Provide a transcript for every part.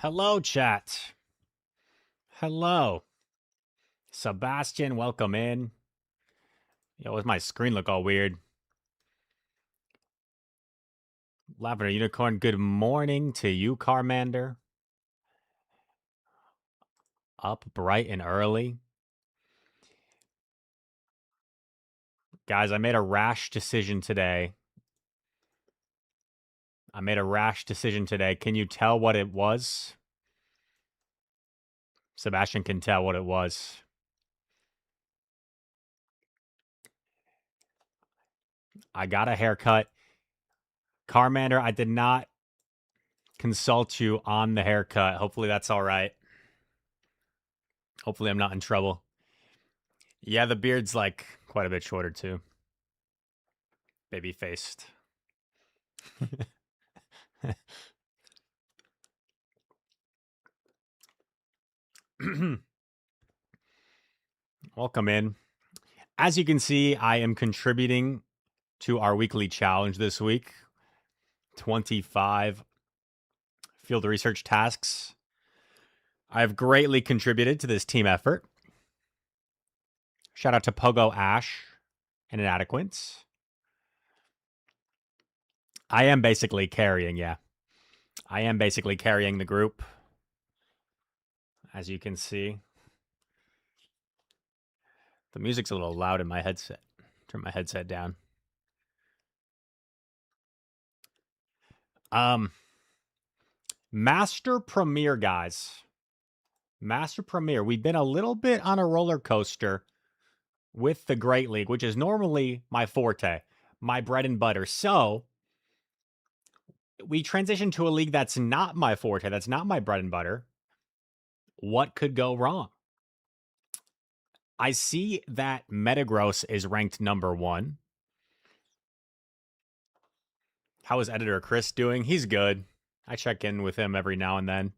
Hello, chat. Hello. Sebastian, welcome in. Yo, what's my screen look all weird? Lavender Unicorn, good morning to you, Carmander. Up bright and early. Guys, I made a rash decision today. Can you tell what it was? Sebastian can tell what it was. I got a haircut. Carmander, I did not consult you on the haircut. Hopefully that's all right. Hopefully I'm not in trouble. Yeah, the beard's like quite a bit shorter too. Baby faced. Welcome in. As you can see, I am contributing to our weekly challenge this week. 25 field research tasks. I have greatly contributed to this team effort. Shout out to Pogo Ash and Inadequates. I am basically carrying, yeah. I am basically carrying the group. As you can see. The music's a little loud in my headset. Turn my headset down. Master Premier, guys. Master Premier. We've been a little bit on a roller coaster with the Great League, which is normally my forte, my bread and butter. So we transitioned to a league that's not my forte, that's not my bread and butter. What could go wrong? I see that Metagross is ranked number 1. How is editor Chris doing? He's good. I check in with him every now and then.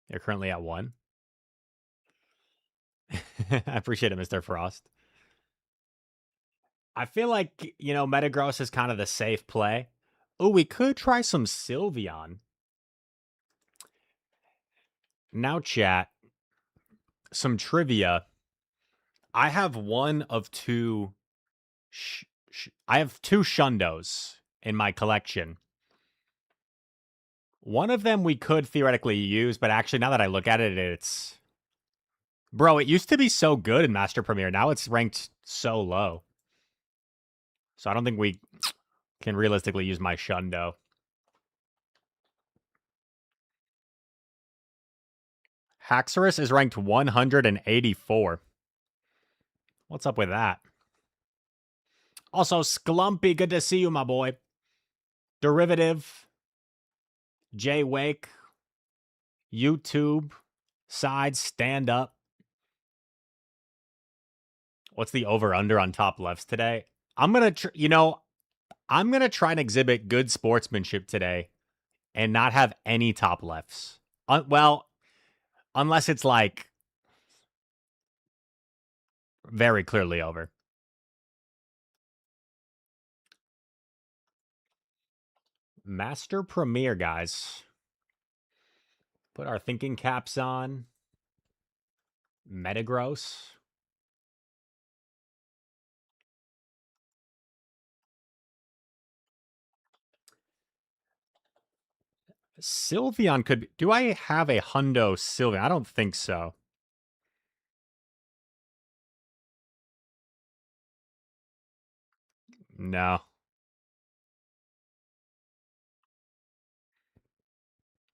You're currently at 1. I appreciate it, Mr. Frost. I feel like, Metagross is kind of the safe play. Oh, we could try some Sylveon. Now, chat, some trivia. I have one of two. I have 2 Shundos in my collection. One of them we could theoretically use, but actually, now that I look at it, it's... Bro, it used to be so good in Master Premier. Now it's ranked so low. So I don't think we can realistically use my Shundo. Haxorus is ranked 184. What's up with that? Also, Sklumpy, good to see you, my boy. Derivative, Jay Wake, YouTube, Side, Stand Up. What's the over-under on top lefts today? I'm going to, I'm going to try and exhibit good sportsmanship today and not have any top lefts. Well, unless it's like very clearly over. Master Premier, guys. Put our thinking caps on. Metagross. Sylveon could be... Do I have a Hundo Sylveon? I don't think so. No.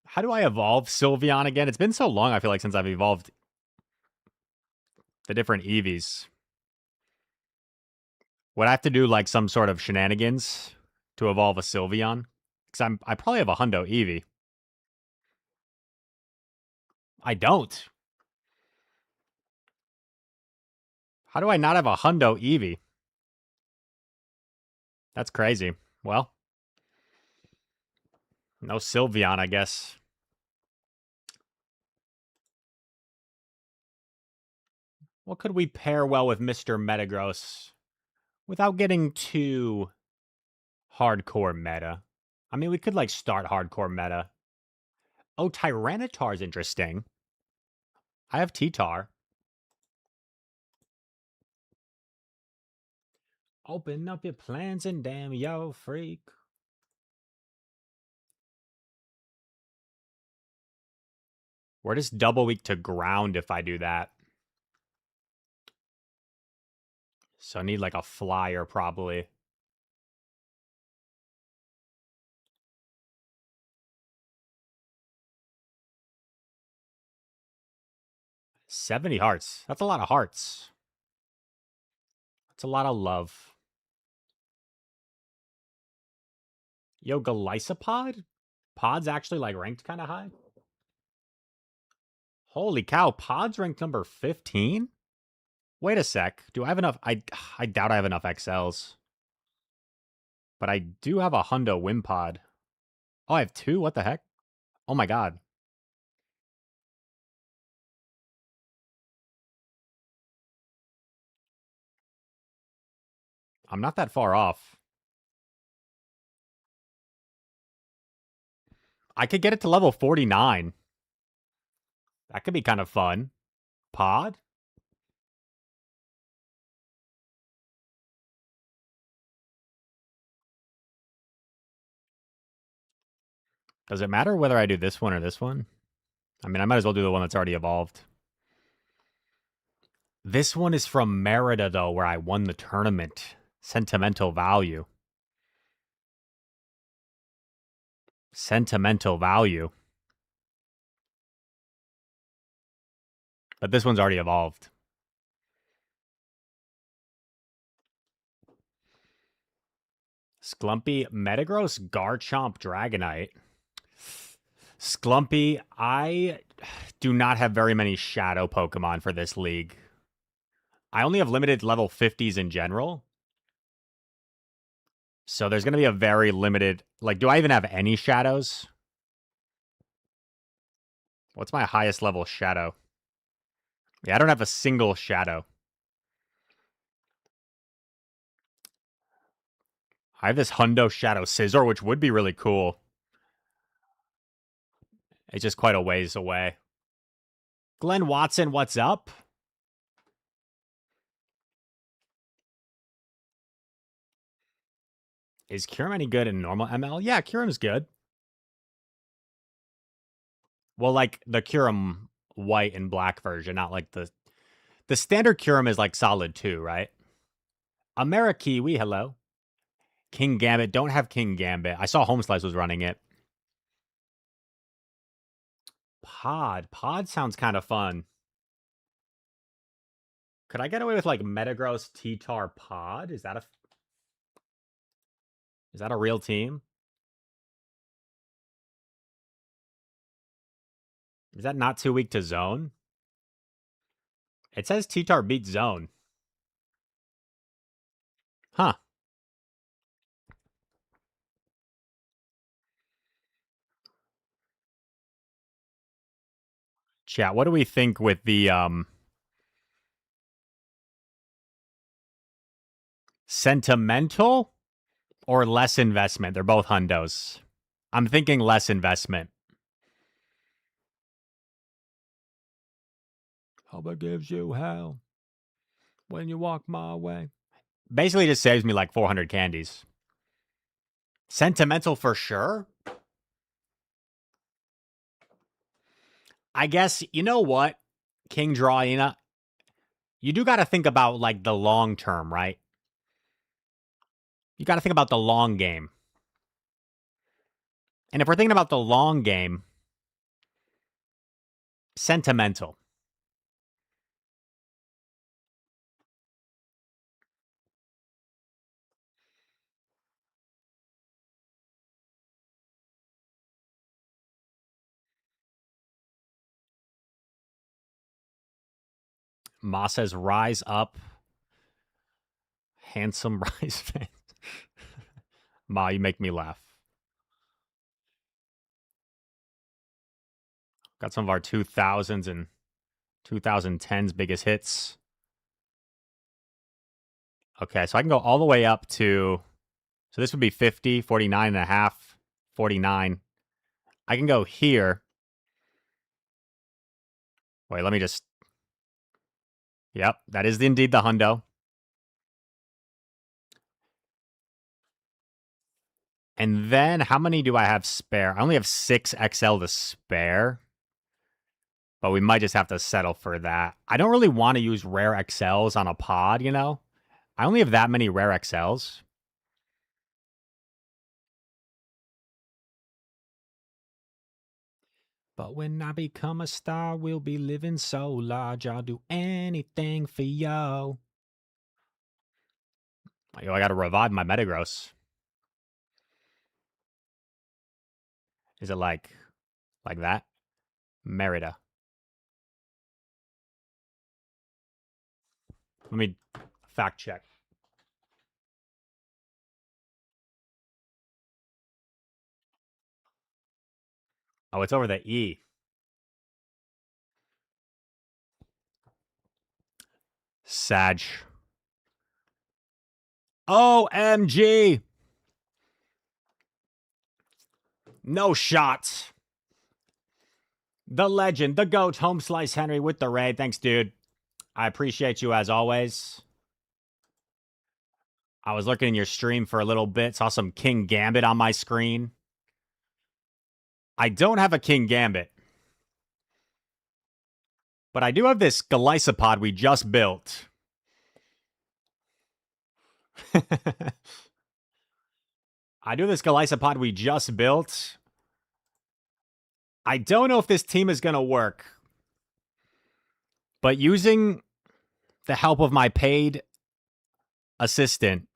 How do I evolve Sylveon again? It's been so long, I feel like, since I've evolved the different Eevees. Would I have to do, like, some sort of shenanigans to evolve a Sylveon? Because I probably have a Hundo Eevee. I don't. How do I not have a Hundo Eevee? That's crazy. Well, no Sylveon, I guess. What could we pair well with Mr. Metagross without getting too hardcore meta? I mean, we could like start hardcore meta. Oh, Tyranitar's interesting. I have T-Tar. Open up your plans and damn yo freak. We're just double weak to ground if I do that. So I need like a flyer probably. $70 hearts. That's a lot of hearts. That's a lot of love. Yo, Golisopod? Pod's actually like ranked kind of high. Holy cow, Pod's ranked number 15? Wait a sec. Do I have enough? I doubt I have enough XLs. But I do have a Hundo Wimpod. Oh, I have 2? What the heck? Oh my god. I'm not that far off. I could get it to level 49. That could be kind of fun. Pod? Does it matter whether I do this one or this one? I mean, I might as well do the one that's already evolved. This one is from Merida, though, where I won the tournament. Sentimental value. Sentimental value. But this one's already evolved. Sklumpy, Metagross, Garchomp, Dragonite. Sklumpy, I do not have very many shadow Pokemon for this league. I only have limited level 50s in general. So there's going to be a very limited... Like, do I even have any shadows? What's my highest level shadow? Yeah, I don't have a single shadow. I have this Hundo Shadow Scizor, which would be really cool. It's just quite a ways away. Glenn Watson, what's up? Is Kyurem any good in normal ML? Yeah, Kyurem's good. Well, like the Kyurem white and black version, not like the standard Kyurem is like solid 2, right? Amerikiwi, hello. King Gambit, don't have King Gambit. I saw Homeslice was running it. Pod sounds kind of fun. Could I get away with like Metagross T-Tar Pod? Is that a real team? Is that not too weak to Zone? It says T-Tar beats Zone. Huh. Chat, what do we think with the sentimental or less investment? They're both hundos. I'm thinking less investment. Hubba gives you hell when you walk my way. Basically just saves me like 400 candies. Sentimental for sure. I guess, you know what, King Drawina, you do got to think about like the long term, right? You got to think about the long game. And if we're thinking about the long game, sentimental. Ma says, rise up. Handsome Rise fans. Ma, you make me laugh. Got some of our 2000s and 2010s biggest hits. Okay, so I can go all the way up to... So this would be 50, 49 and a half, 49. I can go here. Wait, let me just... Yep, that is indeed the hundo. And then, how many do I have spare? I only have 6 XL to spare. But we might just have to settle for that. I don't really want to use rare XLs on a pod, you know? I only have that many rare XLs. But when I become a star, we'll be living so large. I'll do anything for yo. Yo, I gotta revive my Metagross. Is it like that? Merida. Let me fact check. Oh, it's over the E. Sag. OMG. No shots. The legend, the GOAT, Home Slice Henry with the raid. Thanks, dude. I appreciate you as always. I was looking in your stream for a little bit, saw some King Gambit on my screen. I don't have a King Gambit, but I do have this Golisopod we just built. I do this Golisopod we just built. I don't know if this team is going to work, but using the help of my paid assistant,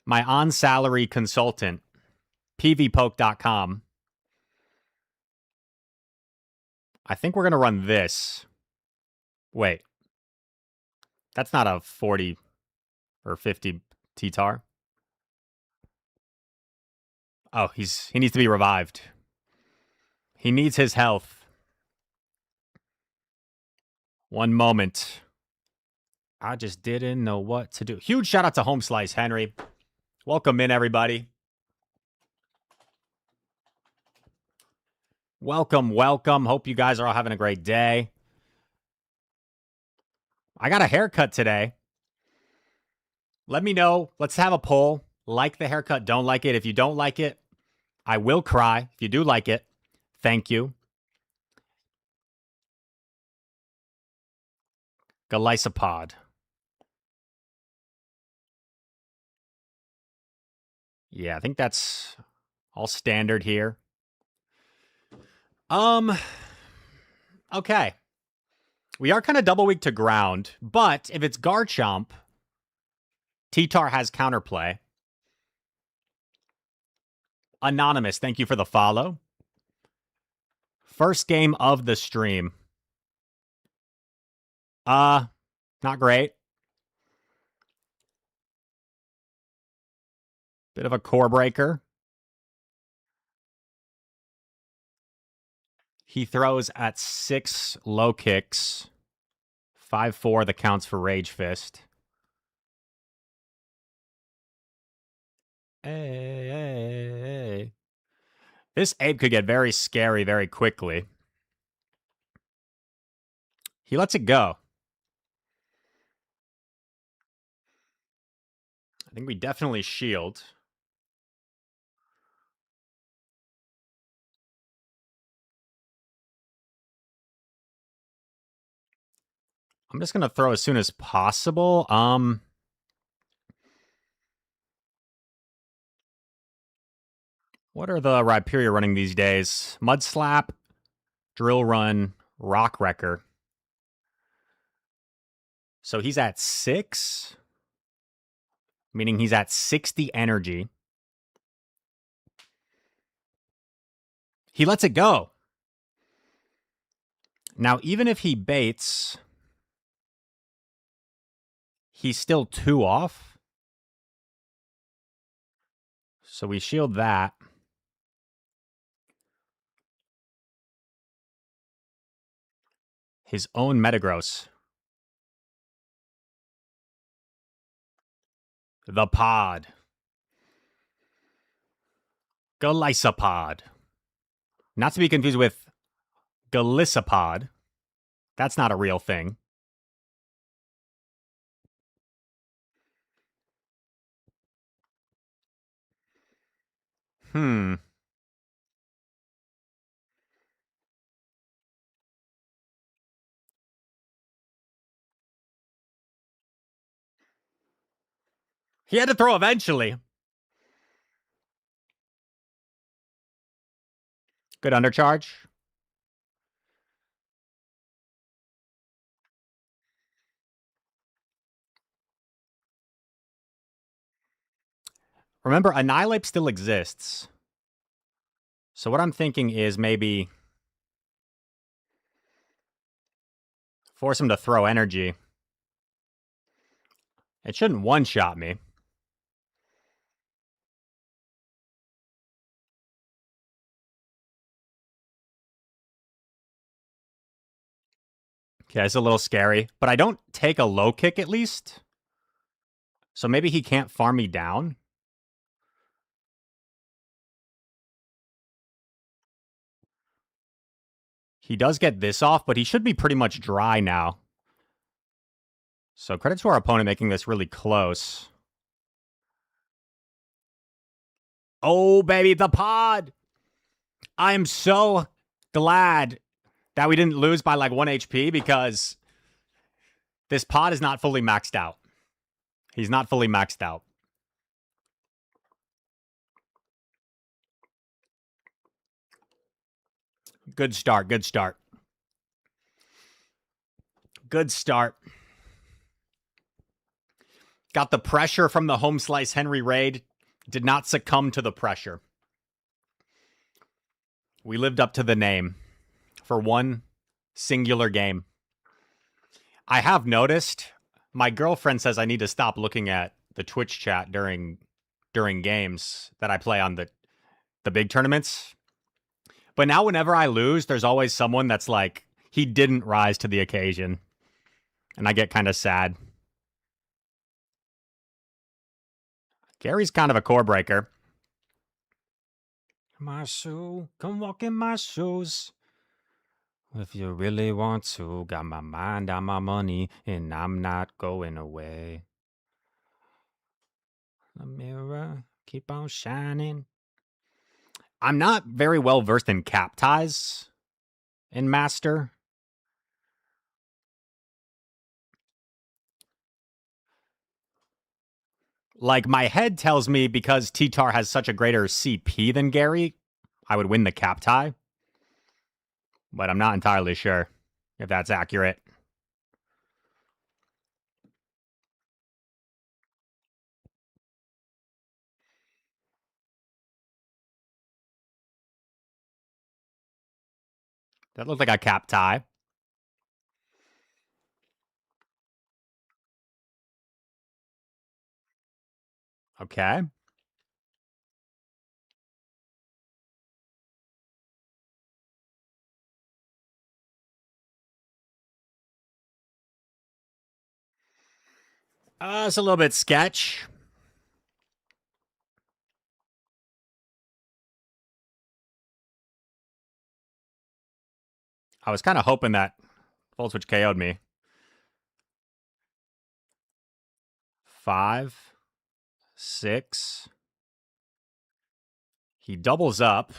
my on-salary consultant, pvpoke.com, I think we're going to run this. Wait. That's not a 40 or 50 T-Tar. Oh, he needs to be revived. He needs his health. One moment. I just didn't know what to do. Huge shout out to Home Slice Henry. Welcome in, everybody. Welcome, welcome. Hope you guys are all having a great day. I got a haircut today. Let me know. Let's have a poll. Like the haircut, don't like it. If you don't like it, I will cry. If you do like it, thank you. Golisopod. Yeah, I think that's all standard here. Okay. We are kind of double weak to ground, but if it's Garchomp, T-Tar has counterplay. Anonymous, thank you for the follow. First game of the stream. Not great. Bit of a core breaker. He throws at 6 low kicks. 5-4 that counts for Rage Fist. Hey. This Ape could get very scary very quickly. He lets it go. I think we definitely shield. I'm just going to throw as soon as possible. What are the Rhyperior running these days? Mud Slap, Drill Run, Rock Wrecker. So he's at 6, meaning he's at 60 energy. He lets it go. Now, even if he baits, he's still 2 off. So we shield that. His own Metagross. The pod. Golisopod. Not to be confused with Golisopod. That's not a real thing. He had to throw eventually. Good undercharge. Remember, Annihilate still exists. So what I'm thinking is maybe force him to throw energy. It shouldn't one-shot me. Okay, it's a little scary, but I don't take a low kick at least. So maybe he can't farm me down. He does get this off, but he should be pretty much dry now. So credit to our opponent making this really close. Oh, baby, the pod! I am so glad that we didn't lose by like 1 HP because this pod is not fully maxed out. He's not fully maxed out. Good start, good start. Good start. Got the pressure from the home slice Henry raid. Did not succumb to the pressure. We lived up to the name for one singular game. I have noticed my girlfriend says I need to stop looking at the Twitch chat during games that I play on the big tournaments. But now whenever I lose, there's always someone that's like, he didn't rise to the occasion. And I get kind of sad. Gary's kind of a core breaker. My shoe, come walk in my shoes. If you really want to, got my mind on my money, and I'm not going away. The mirror, keep on shining. I'm not very well versed in cap ties in Master. Like, my head tells me because T-Tar has such a greater CP than Gary, I would win the cap tie. But I'm not entirely sure if that's accurate. That looked like a cap tie. Okay. It's a little bit sketch. I was kind of hoping that Volt Switch KO'd me. 5, 6. He doubles up.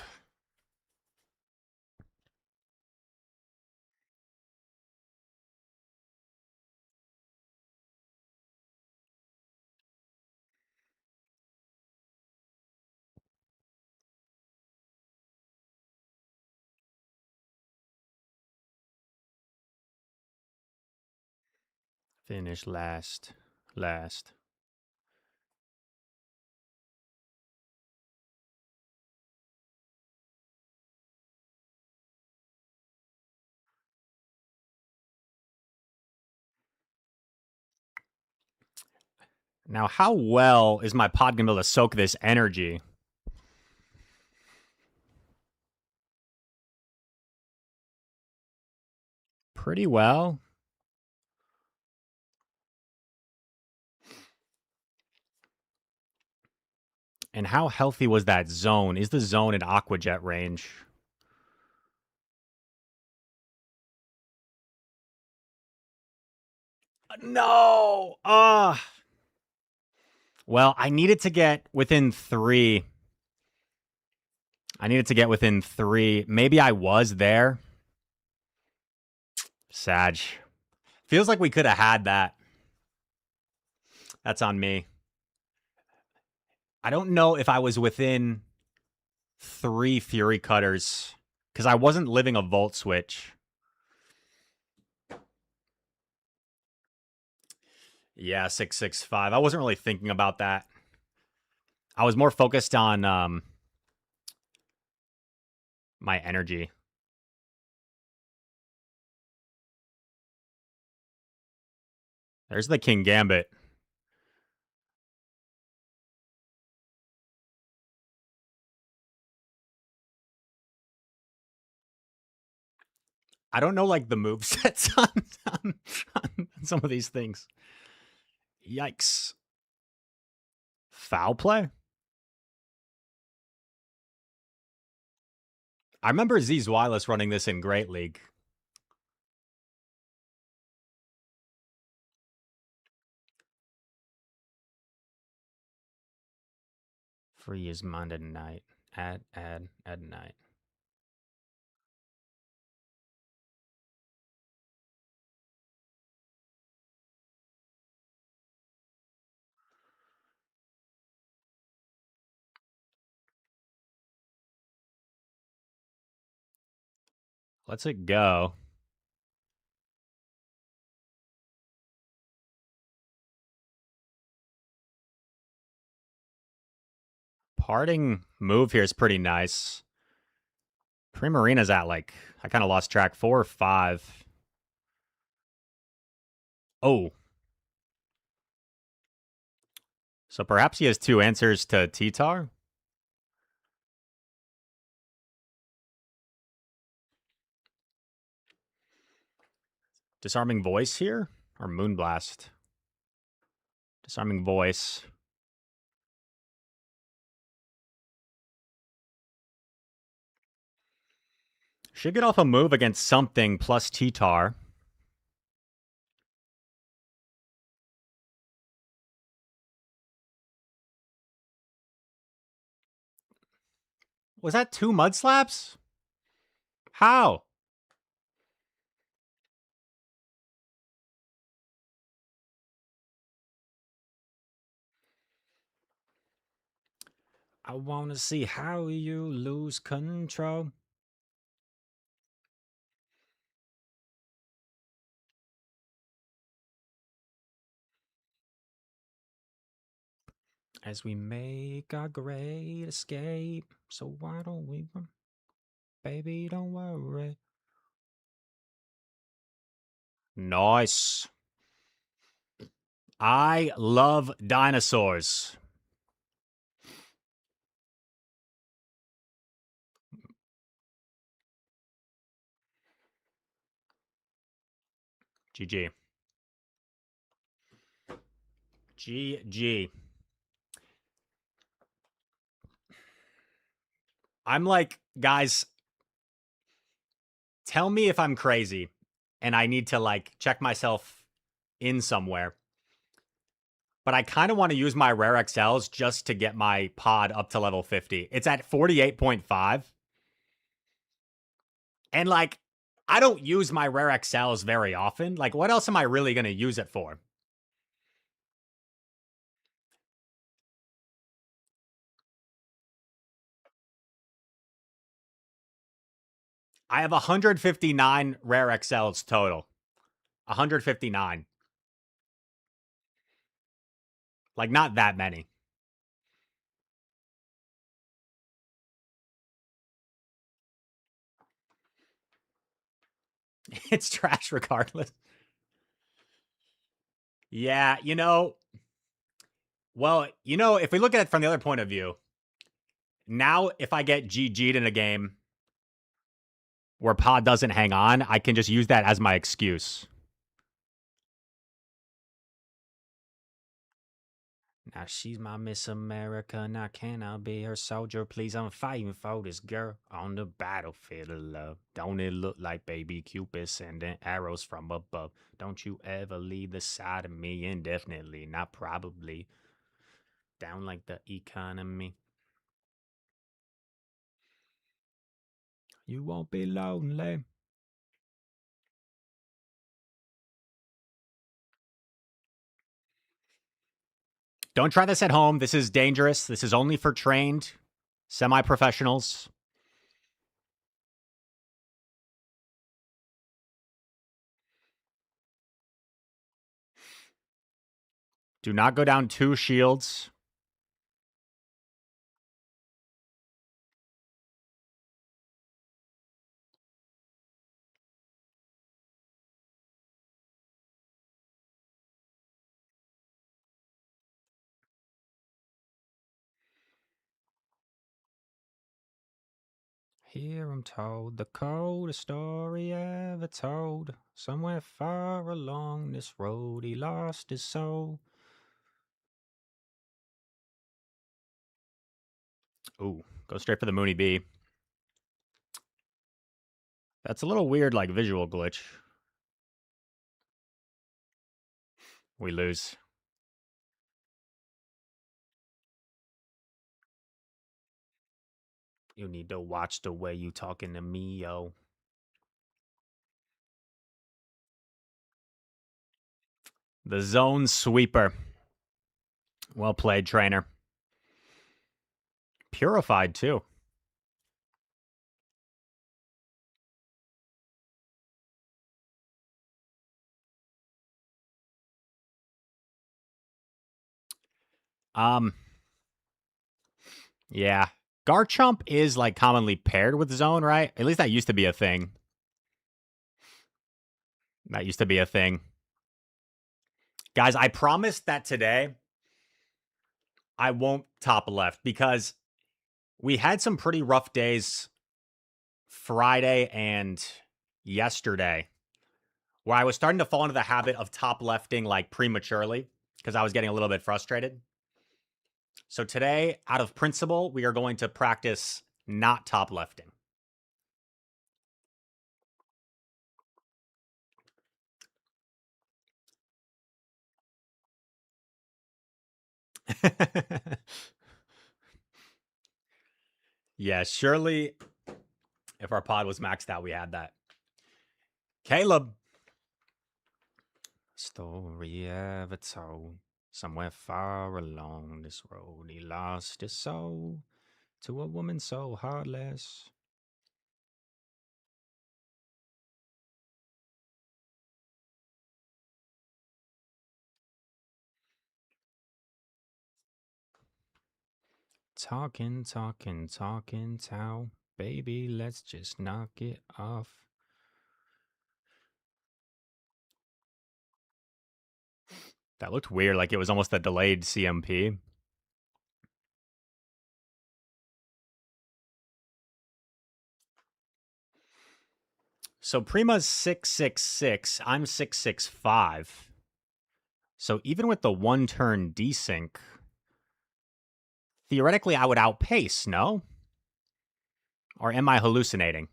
Finish last. Now, how well is my pod going to be able to soak this energy? Pretty well. And how healthy was that zone? Is the zone in Aqua Jet range? No! Well, I needed to get within 3. I needed to get within 3. Maybe I was there. Sag. Feels like we could have had that. That's on me. I don't know if I was within 3 Fury Cutters because I wasn't living a Volt Switch. Yeah, 665. I wasn't really thinking about that. I was more focused on my energy. There's the King Gambit. I don't know, like, the movesets on some of these things. Yikes. Foul play? I remember Z's Wireless running this in Great League. Freeze Monday night. Add night. Let's it go. Parting move here is pretty nice. Primarina's at, like, I kind of lost track, 4 or 5. Oh. So perhaps he has 2 answers to T-Tar? Disarming Voice here? Or Moonblast? Disarming Voice. Should get off a move against something plus T-Tar. Was that 2 Mud Slaps? How? I want to see how you lose control. As we make our great escape. So why don't we run? Baby, don't worry. Nice. I love dinosaurs. GG. GG. I'm like, guys, tell me if I'm crazy and I need to, like, check myself in somewhere. But I kind of want to use my rare XLs just to get my pod up to level 50. It's at 48.5. And, like, I don't use my rare XLs very often. Like, what else am I really going to use it for? I have 159 rare XLs total. 159. Like, not that many. It's trash regardless. Yeah, well, if we look at it from the other point of view, now if I get GG'd in a game where pod doesn't hang on, I can just use that as my excuse. Now she's my Miss America, now can I be her soldier? Please, I'm fighting for this girl on the battlefield of love. Don't it look like baby Cupid sending arrows from above? Don't you ever leave the side of me indefinitely, not probably. Down like the economy. You won't be lonely. Don't try this at home. This is dangerous. This is only for trained semi professionals. Do not go down 2 shields. Here I'm told the coldest story ever told. Somewhere far along this road, he lost his soul. Ooh, go straight for the Mooney B. That's a little weird, like visual glitch. We lose. You need to watch the way you talking to me, yo. The zone sweeper. Well played, trainer. Purified, too. Yeah. Garchomp is like commonly paired with zone, right? At least that used to be a thing. That used to be a thing. Guys, I promised that today I won't top left because we had some pretty rough days Friday and yesterday where I was starting to fall into the habit of top lefting like prematurely because I was getting a little bit frustrated. So today, out of principle, we are going to practice not top lefting. Yeah, surely if our pod was maxed out, we had that. Caleb. Story ever told. Somewhere far along this road, he lost his soul to a woman so heartless. Talking, talking, talking, Tao. Baby, let's just knock it off. That looked weird, like it was almost a delayed CMP. So Prima's 666, I'm 665. So even with the one turn desync, theoretically I would outpace, no? Or am I hallucinating?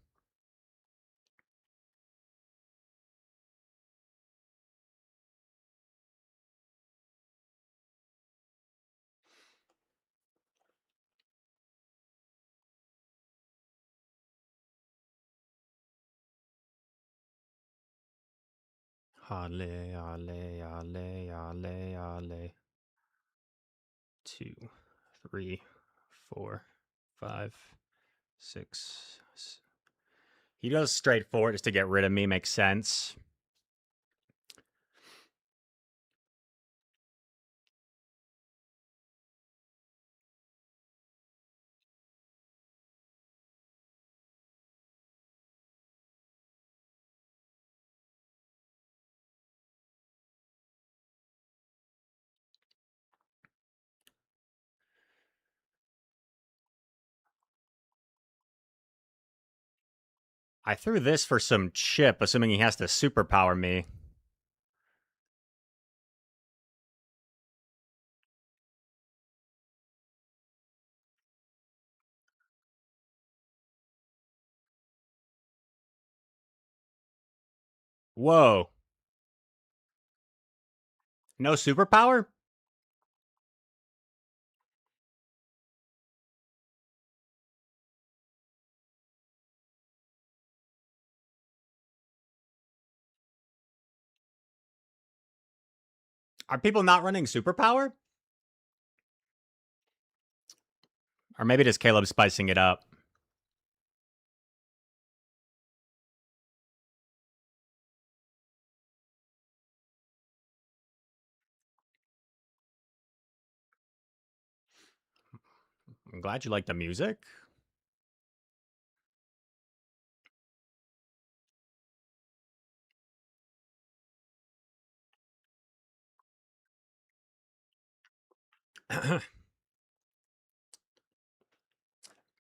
Ale, ale, ale, ale, ale. 2, 3, 4, 5, 6. He goes straight for it just to get rid of me. Makes sense. I threw this for some chip, assuming he has to superpower me. Whoa. No superpower? Are people not running superpower? Or maybe just Caleb spicing it up. I'm glad you like the music.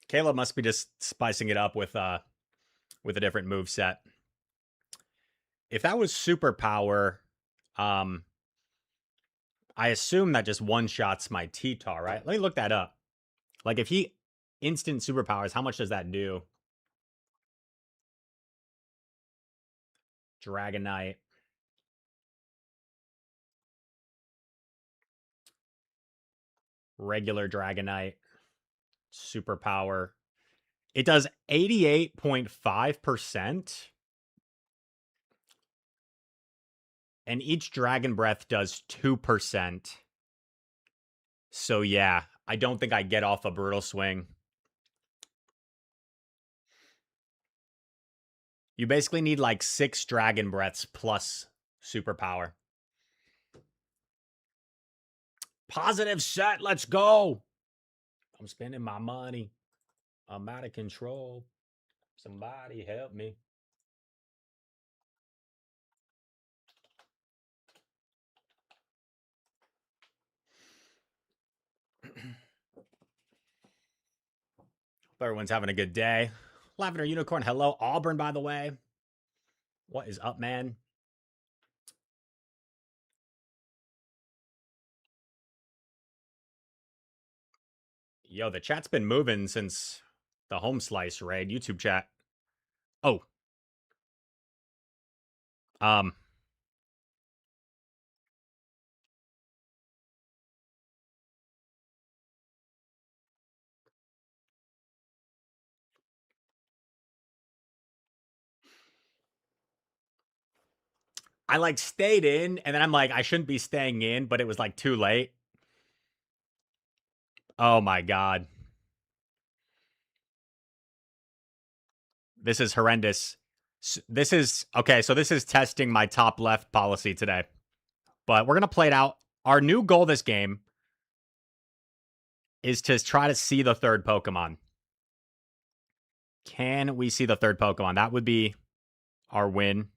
Caleb must be just spicing it up with a different move set. If that was superpower, um, I assume that just one shots my T-Tar, right? Let me look that up. Like if he instant superpowers, how much does that do? Dragonite. Regular Dragonite. Superpower. It does 88.5%. And each Dragon Breath does 2%. So yeah, I don't think I get off a Brutal Swing. You basically need like 6 Dragon Breaths plus superpower. Positive set, let's go. I'm spending my money. I'm out of control. Somebody help me. Hope everyone's having a good day. Lavender Unicorn, hello. Auburn, by the way. What is up, man? Yo, the chat's been moving since the home slice raid. YouTube chat. Oh. I like stayed in, and then I'm like, I shouldn't be staying in, but it was like too late. Oh my god. This is horrendous. This is okay, so this is testing my top left policy today. But we're gonna play it out. Our new goal this game is to try to see the third Pokemon. Can we see the third Pokemon? That would be our win.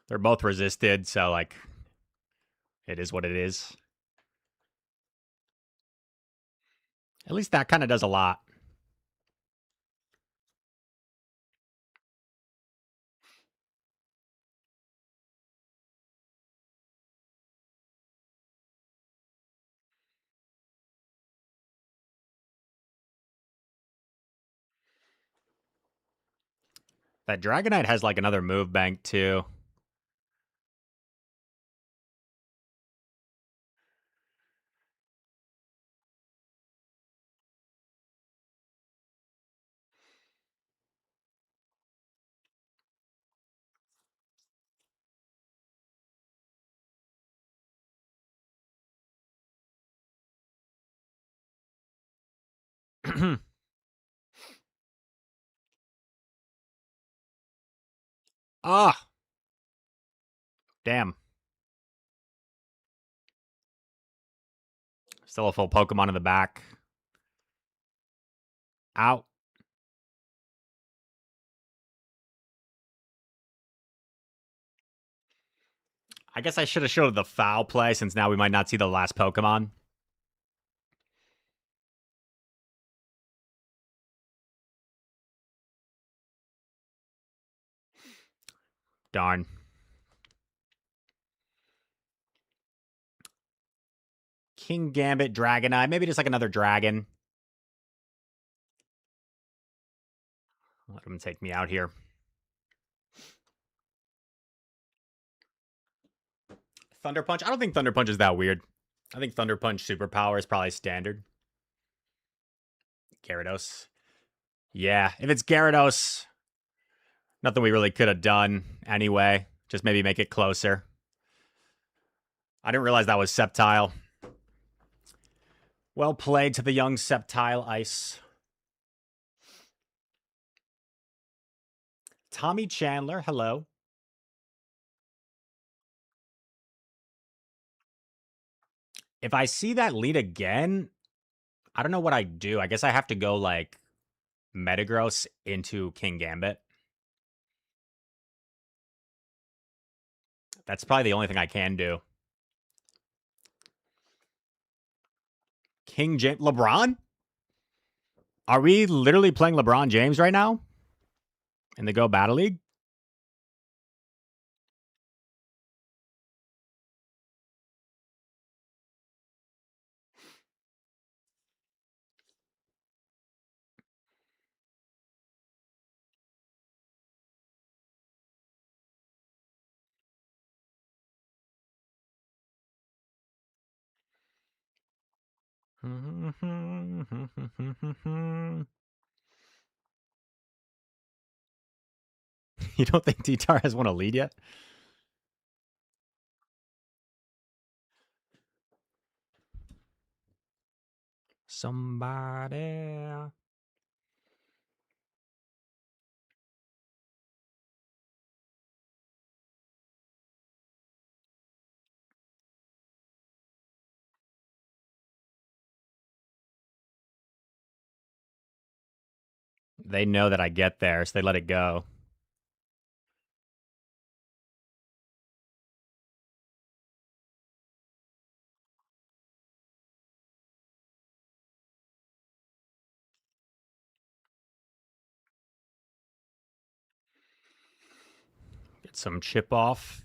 They're both resisted, so like it is what it is. At least that kind of does a lot. That Dragonite has like another move bank too. Ah. Damn. Still a full Pokemon in the back. Out. I guess I should have showed the foul play since now we might not see the last Pokemon. darn. Kingambit, Dragonite. Maybe just like another dragon. Let him take me out here. Thunder Punch. I don't think Thunder Punch is that weird. I think Thunder Punch superpower is probably standard. Gyarados. Yeah, if it's Gyarados, nothing we really could have done anyway. Just maybe make it closer. I didn't realize that was Sceptile. Well played to the young Sceptile Ice. Tommy Chandler, hello. If I see that lead again, I don't know what I do. I guess I have to go like Metagross into Kingambit. That's probably the only thing I can do. King James. LeBron? Are we literally playing LeBron James right now? In the Go Battle League? You don't think T-Tar has won a lead yet? Somebody. They know that I get there, so they let it go. Get some chip off.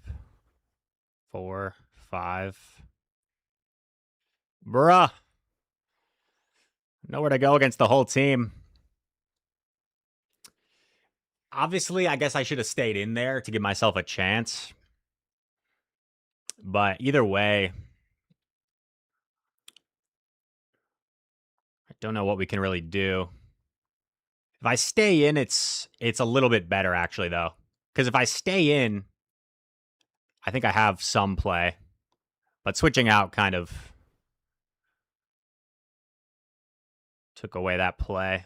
4, 5. Bruh. Nowhere to go against the whole team. Obviously, I guess I should have stayed in there to give myself a chance. But either way, I don't know what we can really do. If I stay in, it's a little bit better, actually, though. Because if I stay in, I think I have some play. But switching out kind of took away that play.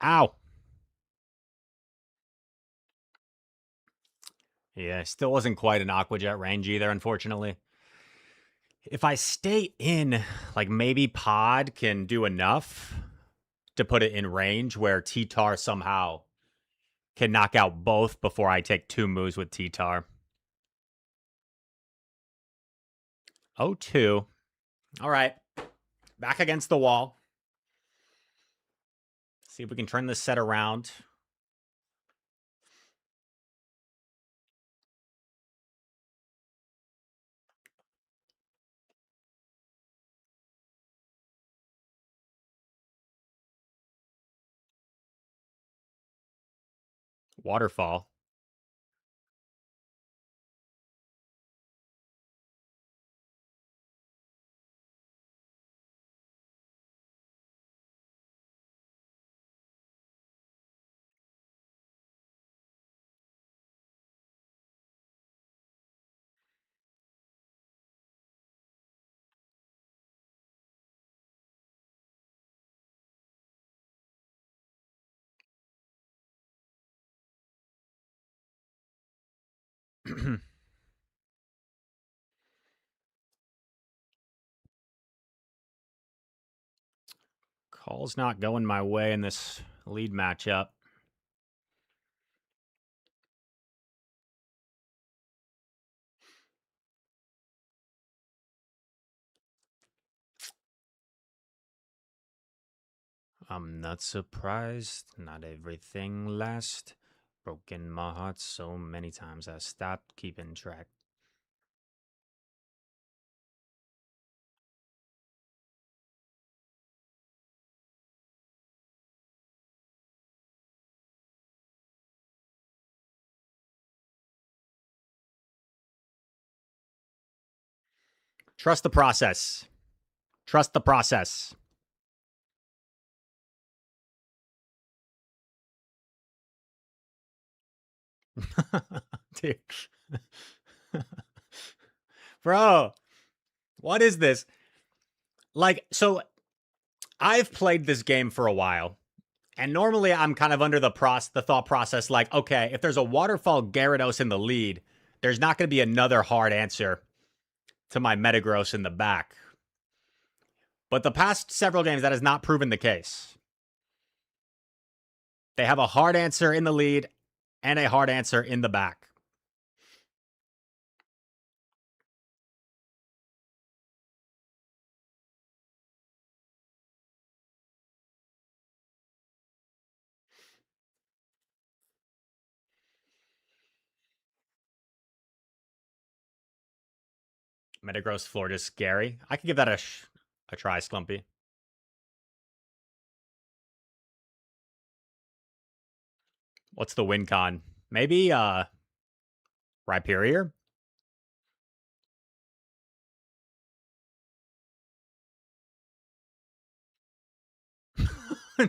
Ow. Yeah, still wasn't quite an Aqua Jet range either, unfortunately. If I stay in, like maybe Pod can do enough to put it in range where T-Tar somehow can knock out both before I take 2 moves with T-Tar. 0-2. All right. Back against the wall. See if we can turn this set around. Waterfall. Call's not going my way in this lead matchup. I'm not surprised, not everything lasts. Broken my heart so many times I stopped keeping track. Trust the process. Trust the process. Dude. Bro, what is this? Like, so I've played this game for a while, and normally I'm kind of under the thought process like, okay, if there's a Waterfall Gyarados in the lead, there's not going to be another hard answer to my Metagross in the back. But the past several games, that has not proven the case. They have a hard answer in the lead and a hard answer in the back. Metagross, Florges, Gary. I could give that a try, Slumpy. What's the win con? Maybe Rhyperior?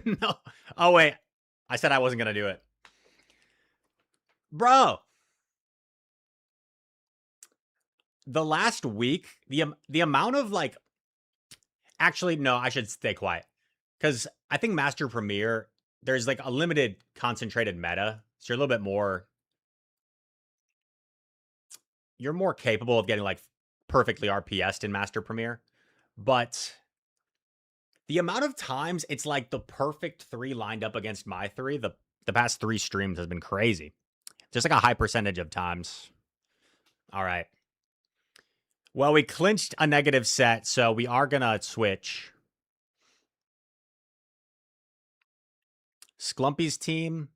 No. Oh, wait. I said I wasn't going to do it. Bro. The last week, the amount of like... Actually, no, I should stay quiet. Because I think Master Premier, there's like a limited concentrated meta. So you're a little bit more... You're more capable of getting like perfectly RPS'd in Master Premier. But the amount of times it's like the perfect 3 lined up against my 3, the past 3 streams has been crazy. Just like a high percentage of times. All right. Well, we clinched a negative set, so we are going to switch. Sklumpy's team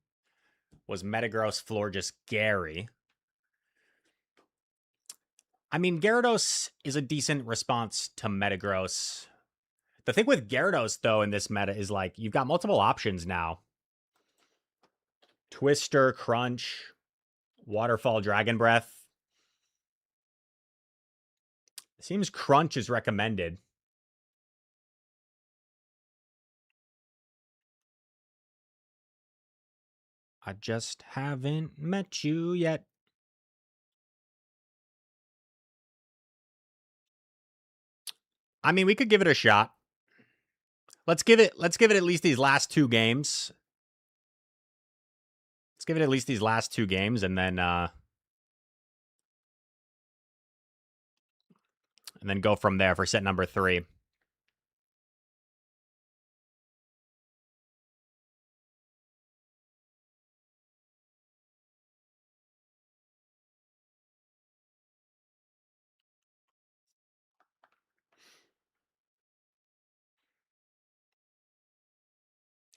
was Metagross, Florges, Gary. I mean, Gyarados is a decent response to Metagross. The thing with Gyarados, though, in this meta is like you've got multiple options now. Twister, Crunch, Waterfall, Dragon Breath. Seems Crunch is recommended. I just haven't met you yet. I mean, we could give it a shot. Let's give it at least these last 2 games. Let's give it at least these last 2 games and then go from there for set number 3.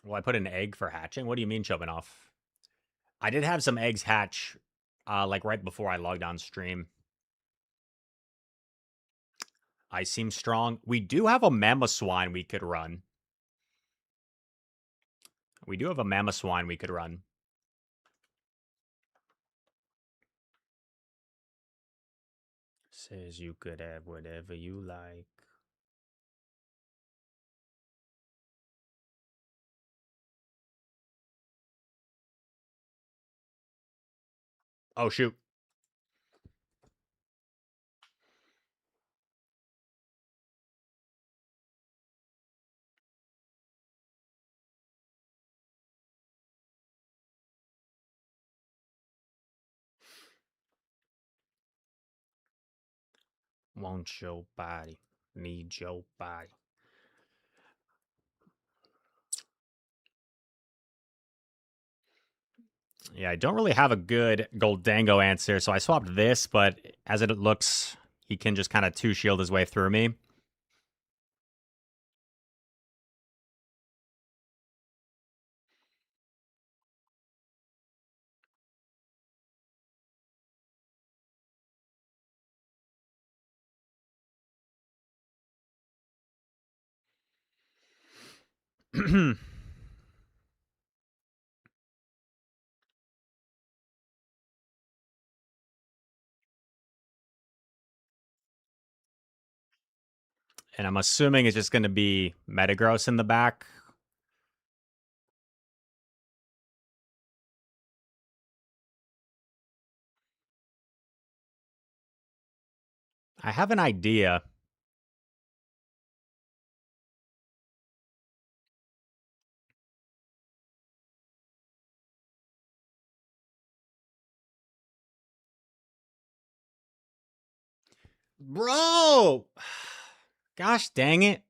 Well, I put an egg for hatching. What do you mean, Chobanoff? I did have some eggs hatch, like right before I logged on stream. I seem strong. We do have a Mamoswine we could run. We do have a Mamoswine we could run. Says you could have whatever you like. Oh, shoot. Want your body. Need your body. Yeah, I don't really have a good Goldango answer, so I swapped this, but as it looks, he can just kind of two-shield his way through me. And I'm assuming it's just going to be Metagross in the back. I have an idea. Bro! Gosh dang it.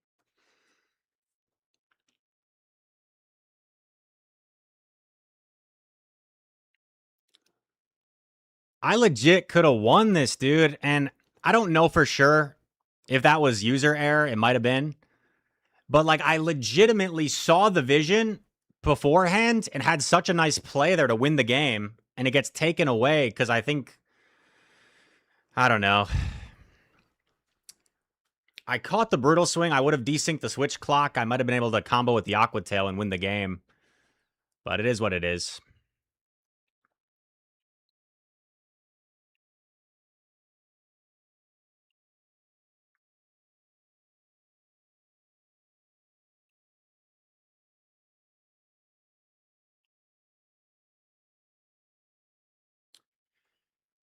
I legit could have won this, dude. And I don't know for sure if that was user error. It might have been. But like, I legitimately saw the vision beforehand and had such a nice play there to win the game. And it gets taken away because I think, I don't know. I caught the brutal swing. I would have desynced the switch clock. I might have been able to combo with the Aqua Tail and win the game. But it is what it is.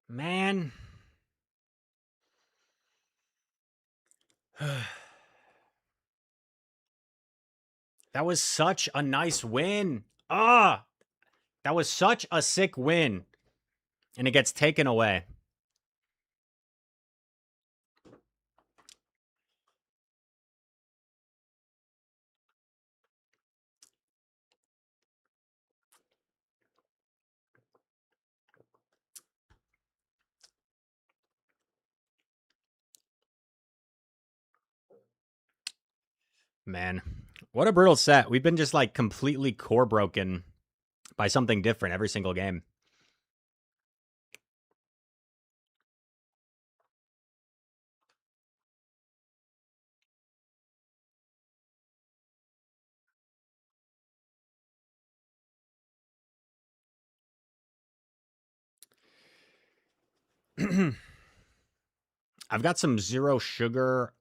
Man. That was such a nice win. That was such a sick win. And it gets taken away. Man, what a brutal set. We've been just like completely core broken by something different every single game. I've got some zero sugar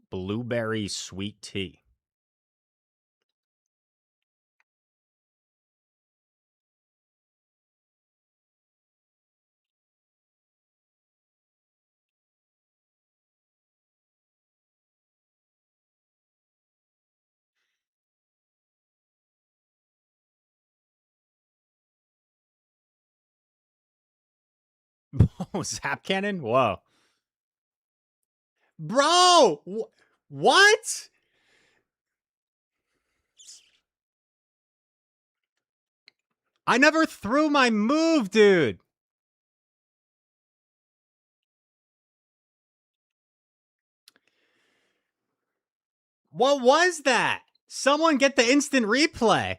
blueberry sweet tea. Oh, Zap Cannon? Whoa. Bro! What? I never threw my move, dude. What was that? Someone get the instant replay.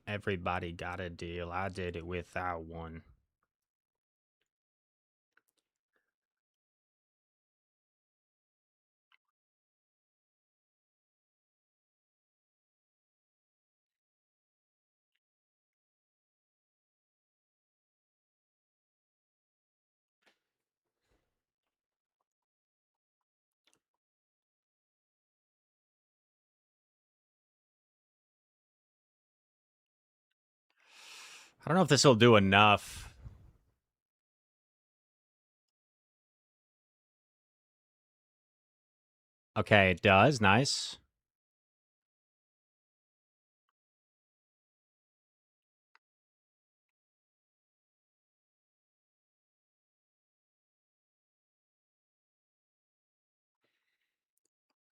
Everybody got a deal. I did it without one. I don't know if this will do enough. Okay, it does. Nice.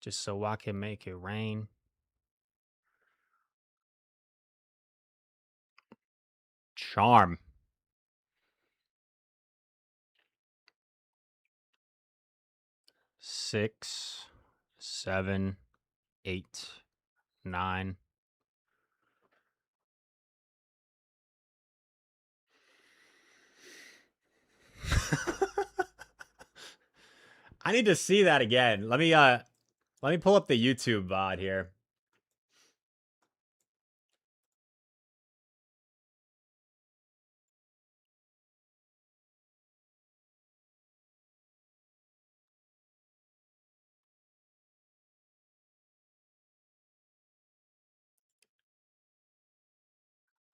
Just so I can make it rain. Charm. 6, 7, 8, 9. I need to see that again. Let me pull up the YouTube VOD here.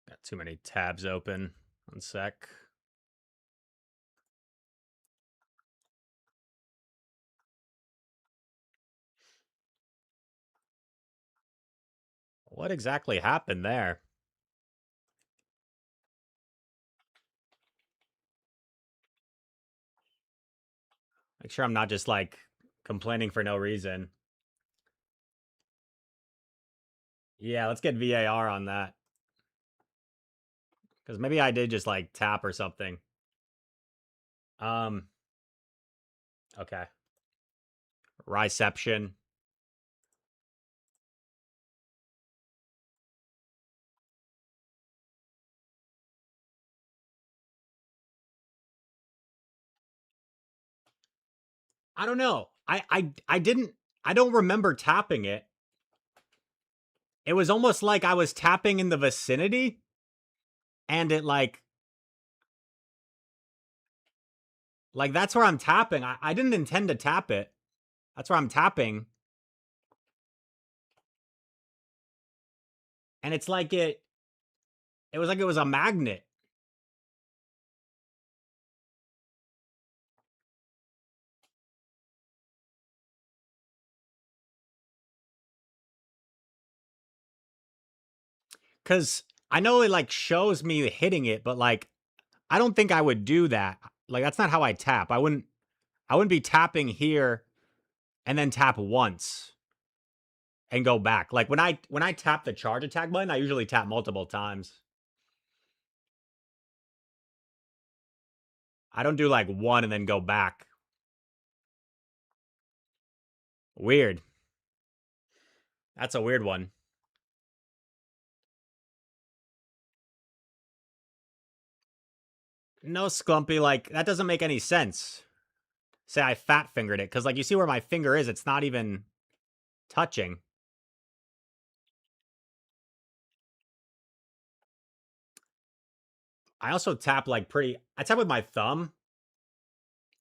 Got too many tabs open. One sec. What exactly happened there? Make sure I'm not just like complaining for no reason. Yeah, let's get VAR on that. Because maybe I did just like tap or something. Okay. Reception. I don't know. I don't remember tapping it. It was almost like I was tapping in the vicinity and it like that's where I'm tapping. I didn't intend to tap it. That's where I'm tapping. And it's like it was like it was a magnet. Cause I know it like shows me hitting it, but like I don't think I would do that. Like that's not how I tap. I wouldn't be tapping here and then tap once and go back. Like when I tap the charge attack button, I usually tap multiple times. I don't do like one and then go back. Weird. That's a weird one. No, Sclumpy, like that doesn't make any sense. Say I fat fingered it, because like you see where my finger is, it's not even touching. I also tap like I tap with my thumb,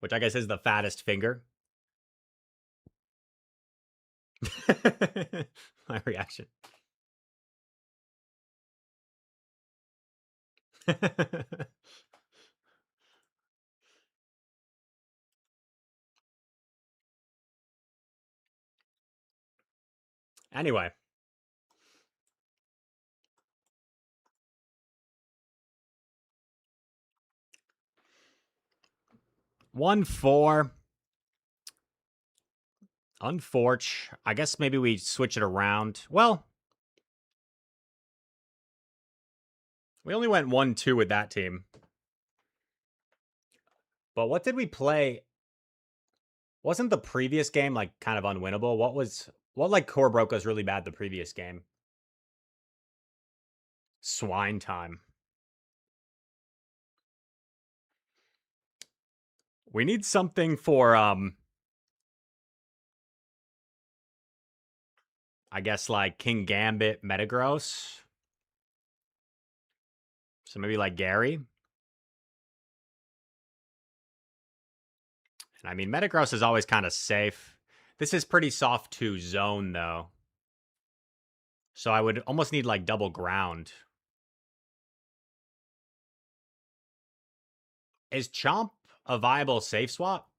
which I guess is the fattest finger. My reaction. Anyway. One four. Unforch. I guess maybe we switch it around. Well, we only went 1-2 with that team. But what did we play? Wasn't the previous game like kind of unwinnable? What like core broke us really bad the previous game? Swine time. We need something for I guess like King Gambit Metagross. So maybe like Gary. And I mean Metagross is always kind of safe. This is pretty soft to zone though. So I would almost need like double ground. Is Chomp a viable safe swap?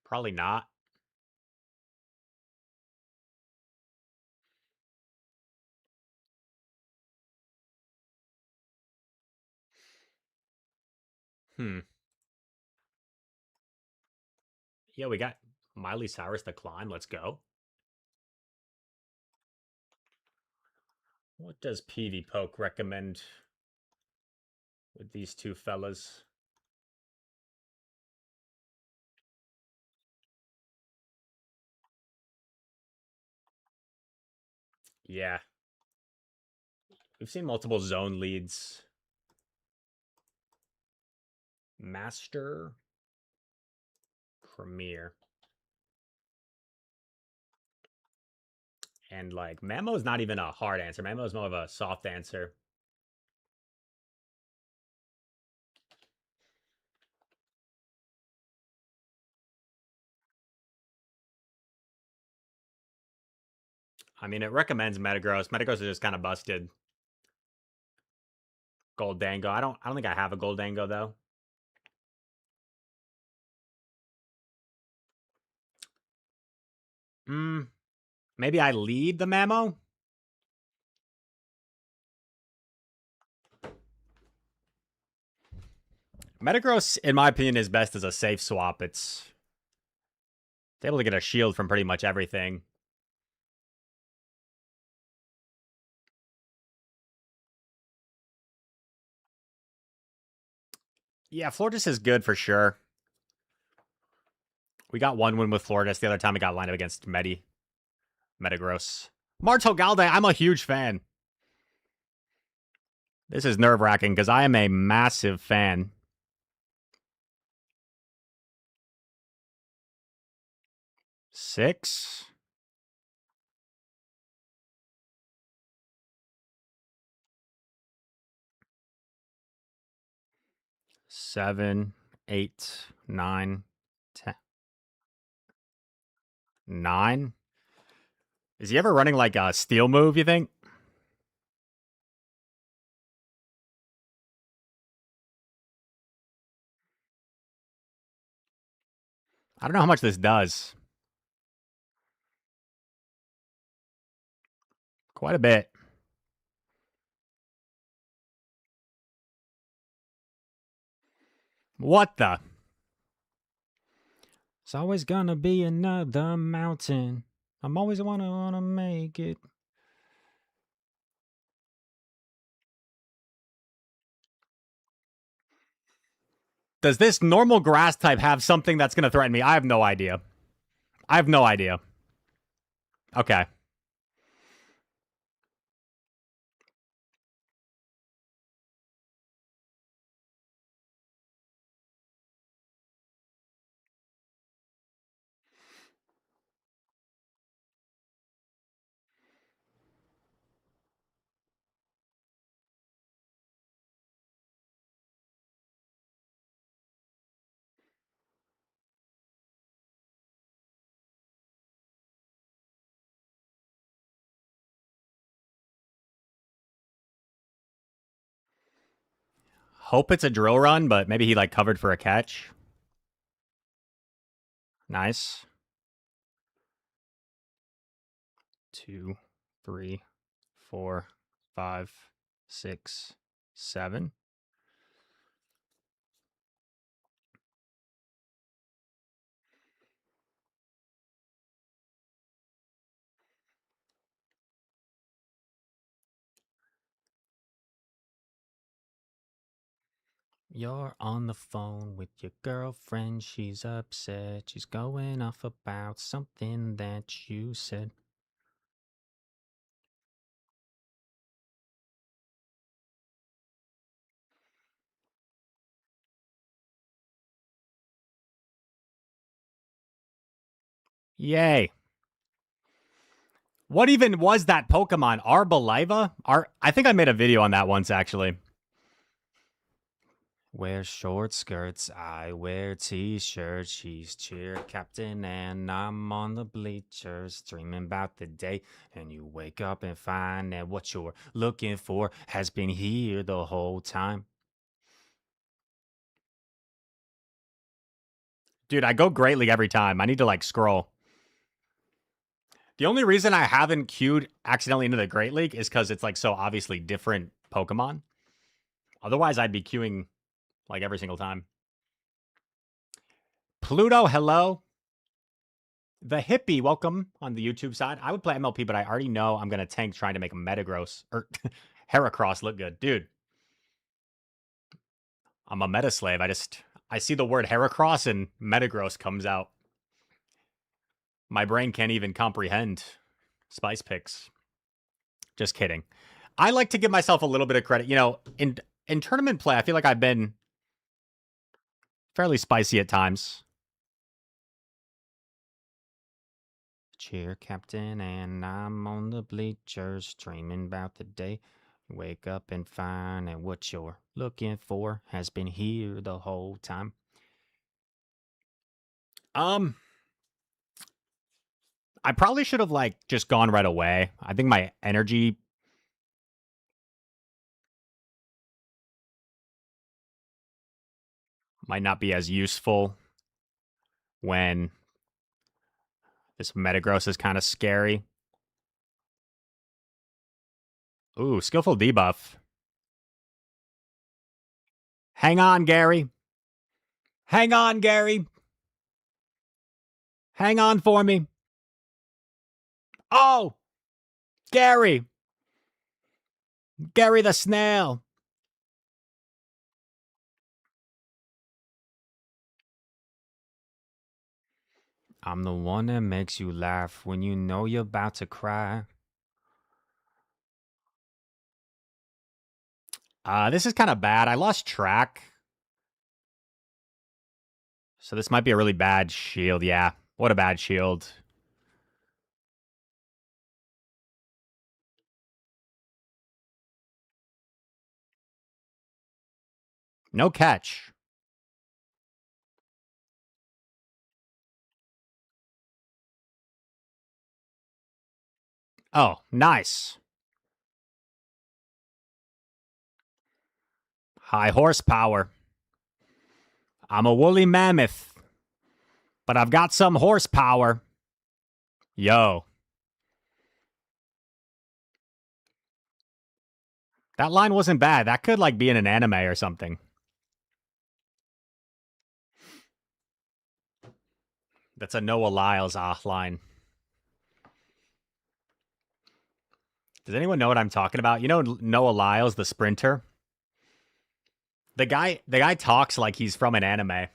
Probably not. Hmm. Yeah, we got Miley Cyrus The Climb. Let's go. What does PV Poke recommend with these two fellas? Yeah. We've seen multiple zone leads. Master Premier. And like Mamo is not even a hard answer. Mamo is more of a soft answer. I mean, it recommends Metagross. Metagross is just kind of busted. Goldango. I don't think I have a Goldango though. Maybe I lead the Mamo. Metagross, in my opinion, is best as a safe swap. It's able to get a shield from pretty much everything. Yeah, Florges is good for sure. We got one win with Florges. The other time we got lined up against Metagross. Marto Galde, I'm a huge fan. This is nerve-wracking because I am a massive fan. Six. Seven, 8, 9, 10. 9? Is he ever running like a steel move, you think? I don't know how much this does. Quite a bit. What the? It's always gonna be another mountain. I'm always wanna make it. Does this normal grass type have something that's gonna threaten me? I have no idea. I have no idea. Okay. Hope it's a drill run, but maybe he like covered for a catch. Nice. 2, 3, 4, 5, 6, 7. You're on the phone with your girlfriend. She's upset. She's going off about something that you said. Yay. What even was that Pokemon? Arbaliva? I think I made a video on that once, actually. Wear short skirts, I wear t-shirts. She's cheer captain and I'm on the bleachers, dreaming about the day. And you wake up and find that what you're looking for has been here the whole time. Dude, I go Great League every time. I need to like scroll. The only reason I haven't queued accidentally into the Great League is because it's like so obviously different Pokemon. Otherwise, I'd be queuing like every single time. Pluto, hello. The hippie, welcome on the YouTube side. I would play MLP, but I already know I'm gonna tank trying to make a Metagross or Heracross look good, dude. I'm a meta slave. I see the word Heracross and Metagross comes out. My brain can't even comprehend Spice picks. Just kidding. I like to give myself a little bit of credit. You know, in tournament play, I feel like I've been fairly spicy at times. Cheer captain, and I'm on the bleachers, dreaming about the day. Wake up and find that what you're looking for has been here the whole time. I probably should have like just gone right away. I think my energy might not be as useful when this Metagross is kind of scary. Ooh, skillful debuff. Hang on, Gary. Hang on, Gary. Hang on for me. Oh, Gary. Gary the snail. I'm the one that makes you laugh when you know you're about to cry. This is kind of bad. I lost track. So this might be a really bad shield. Yeah, what a bad shield. No catch. Oh, nice. High horsepower. I'm a woolly mammoth, but I've got some horsepower. Yo. That line wasn't bad. That could like be in an anime or something. That's a Noah Lyles line. Does anyone know what I'm talking about? You know Noah Lyles, the sprinter? The guy talks like he's from an anime. Have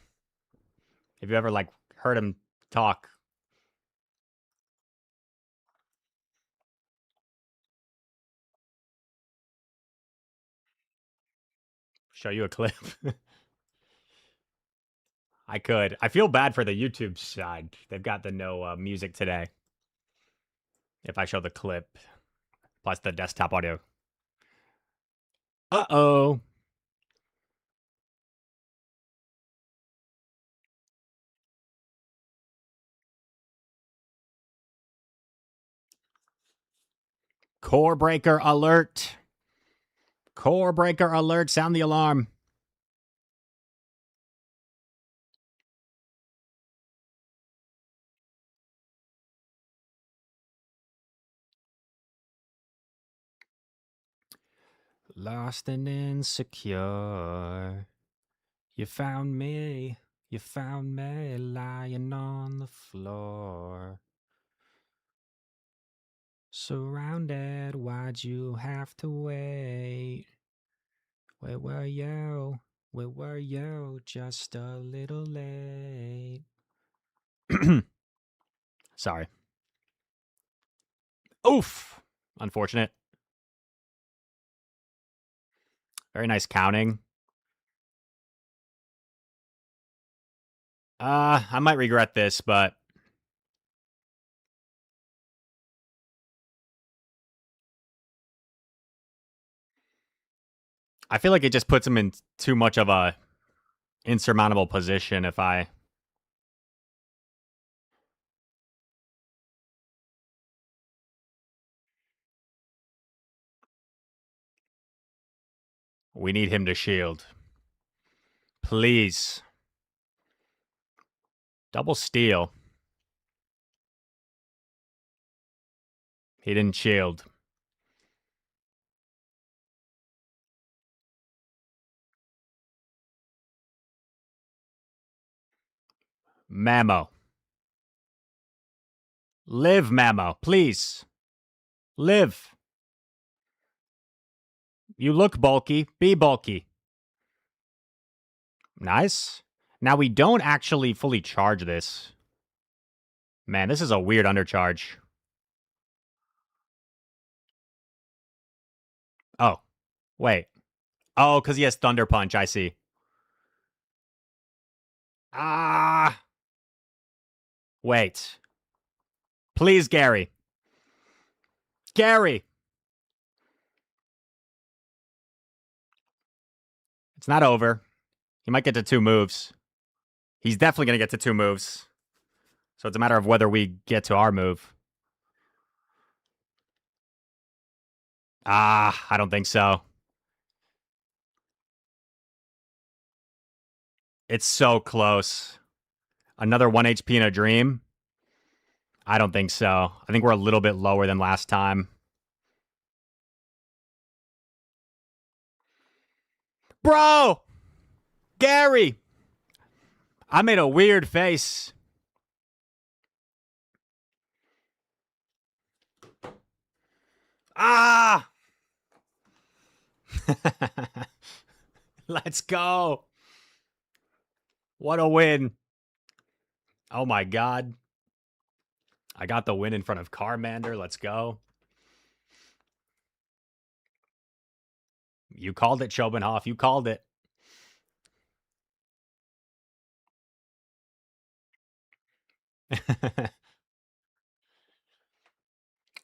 you ever like heard him talk? Show you a clip. I could. I feel bad for the YouTube side. They've got the no music today. If I show the clip plus the desktop audio. Uh-oh. Core breaker alert. Core breaker alert. Sound the alarm. Lost and insecure. You found me. You found me lying on the floor. Surrounded, why'd you have to wait? Where were you? Where were you? Just a little late. Sorry. Oof. Unfortunate. Very nice counting. I might regret this, but I feel like it just puts him in too much of a insurmountable position if I... We need him to shield. Please. Double steal. He didn't shield. Mamo. Live, Mamo. Please. Live. You look bulky. Be bulky. Nice. Now we don't actually fully charge this. Man, this is a weird undercharge. Oh. Wait. Oh, because he has Thunder Punch. I see. Ah. Wait. Please, Gary. Gary. It's not over. He might get to 2 moves. He's definitely going to get to 2 moves. So it's a matter of whether we get to our move. Ah, I don't think so. It's so close. Another 1 HP in a dream? I don't think so. I think we're a little bit lower than last time. Bro! Gary! I made a weird face. Ah! Let's go. What a win. Oh my god. I got the win in front of Charmander. Let's go. You called it, Schopenhoff. You called it.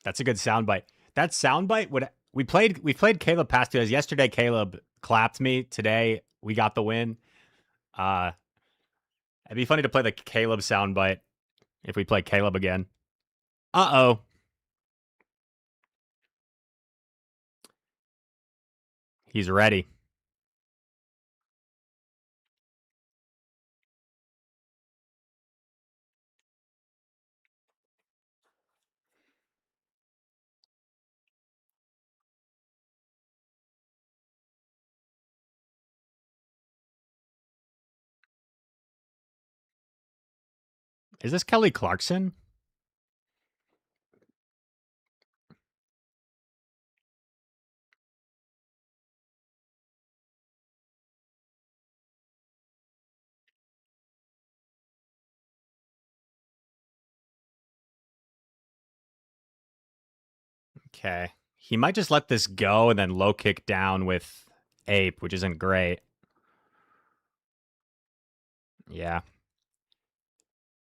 That's a good soundbite. That soundbite would we played Caleb past 2 days. Yesterday Caleb clapped me. Today we got the win. Uh It'd be funny to play the Caleb soundbite if we play Caleb again. Uh-oh. He's ready. Is this Kelly Clarkson? Okay. He might just let this go and then low kick down with Ape, which isn't great. Yeah.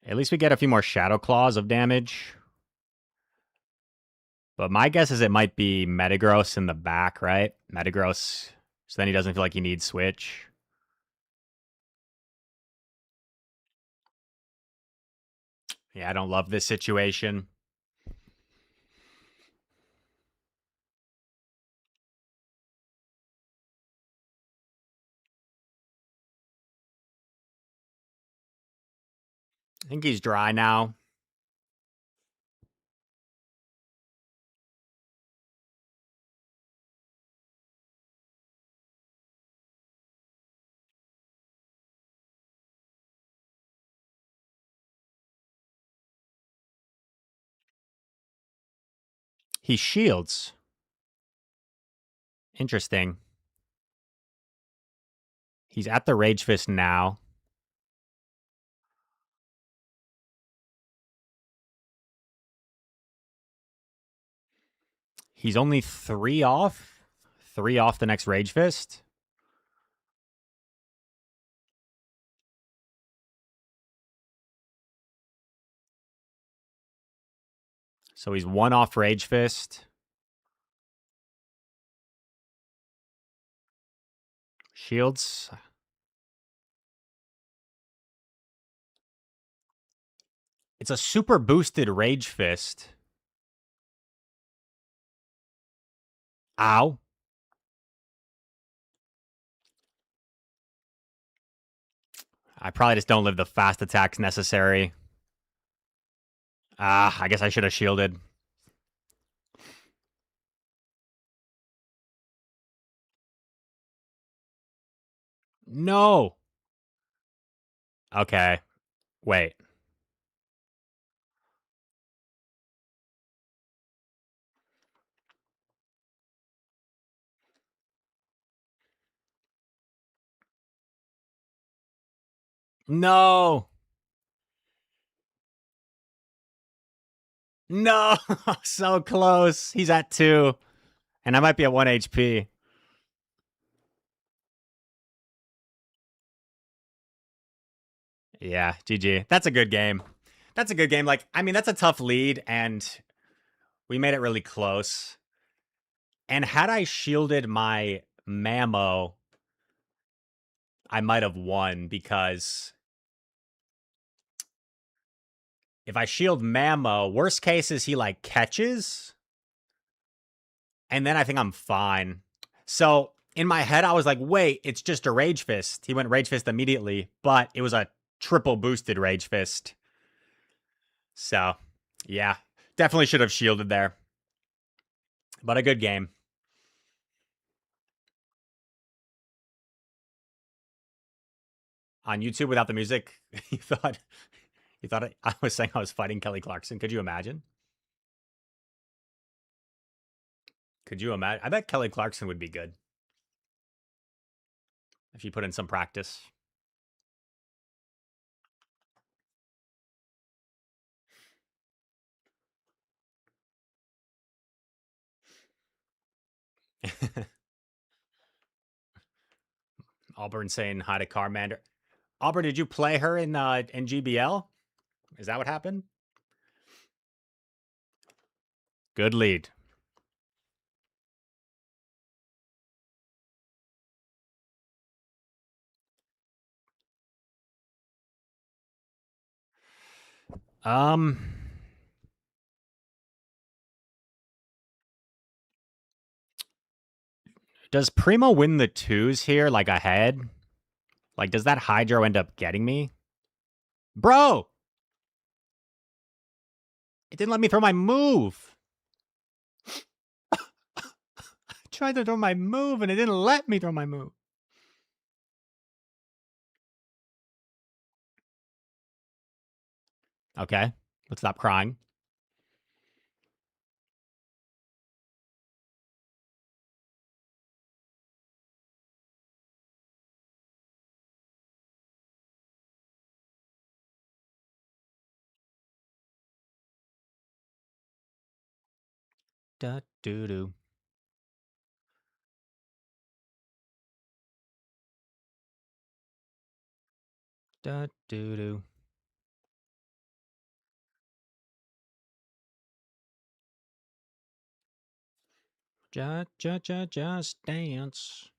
At least we get a few more Shadow Claws of damage. But my guess is it might be Metagross in the back, right? Metagross, so then he doesn't feel like he needs Switch. Yeah, I don't love this situation. I think he's dry now. He shields. Interesting. He's at the Rage Fist now. He's only 3 off. 3 off the next Rage Fist. So he's 1 off Rage Fist. Shields. It's a super boosted Rage Fist. Ow. I probably just don't live the fast attacks necessary. I guess I should have shielded. No. Okay. Wait. No. No. So close. He's at 2. And I might be at 1 HP. Yeah, GG. That's a good game. That's a good game. Like, I mean, that's a tough lead, and we made it really close. And had I shielded my Mammo, I might have won because if I shield Mammo, worst case is he like catches, and then I think I'm fine. So in my head, I was like, wait, it's just a Rage Fist. He went Rage Fist immediately, but it was a triple boosted Rage Fist. So yeah, definitely should have shielded there. But a good game. On YouTube without the music, you thought I was saying I was fighting Kelly Clarkson. Could you imagine? Could you imagine? I bet Kelly Clarkson would be good if you put in some practice. Auburn saying hi to Carmander. Auburn, did you play her in GBL? Is that what happened? Good lead. Um, does Primo win the 2s here like ahead? Like, does that Hydro end up getting me? Bro! It didn't let me throw my move. I tried to throw my move and it didn't let me throw my move. Okay, let's stop crying. Da doo doo. Da doo doo. Just dance.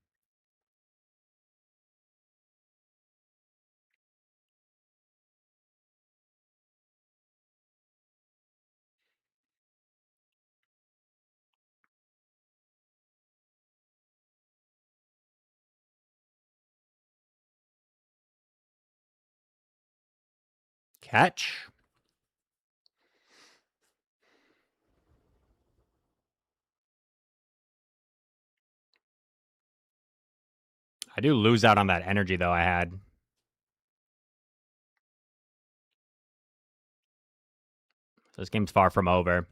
Catch. I do lose out on that energy, though, I had. This game's far from over.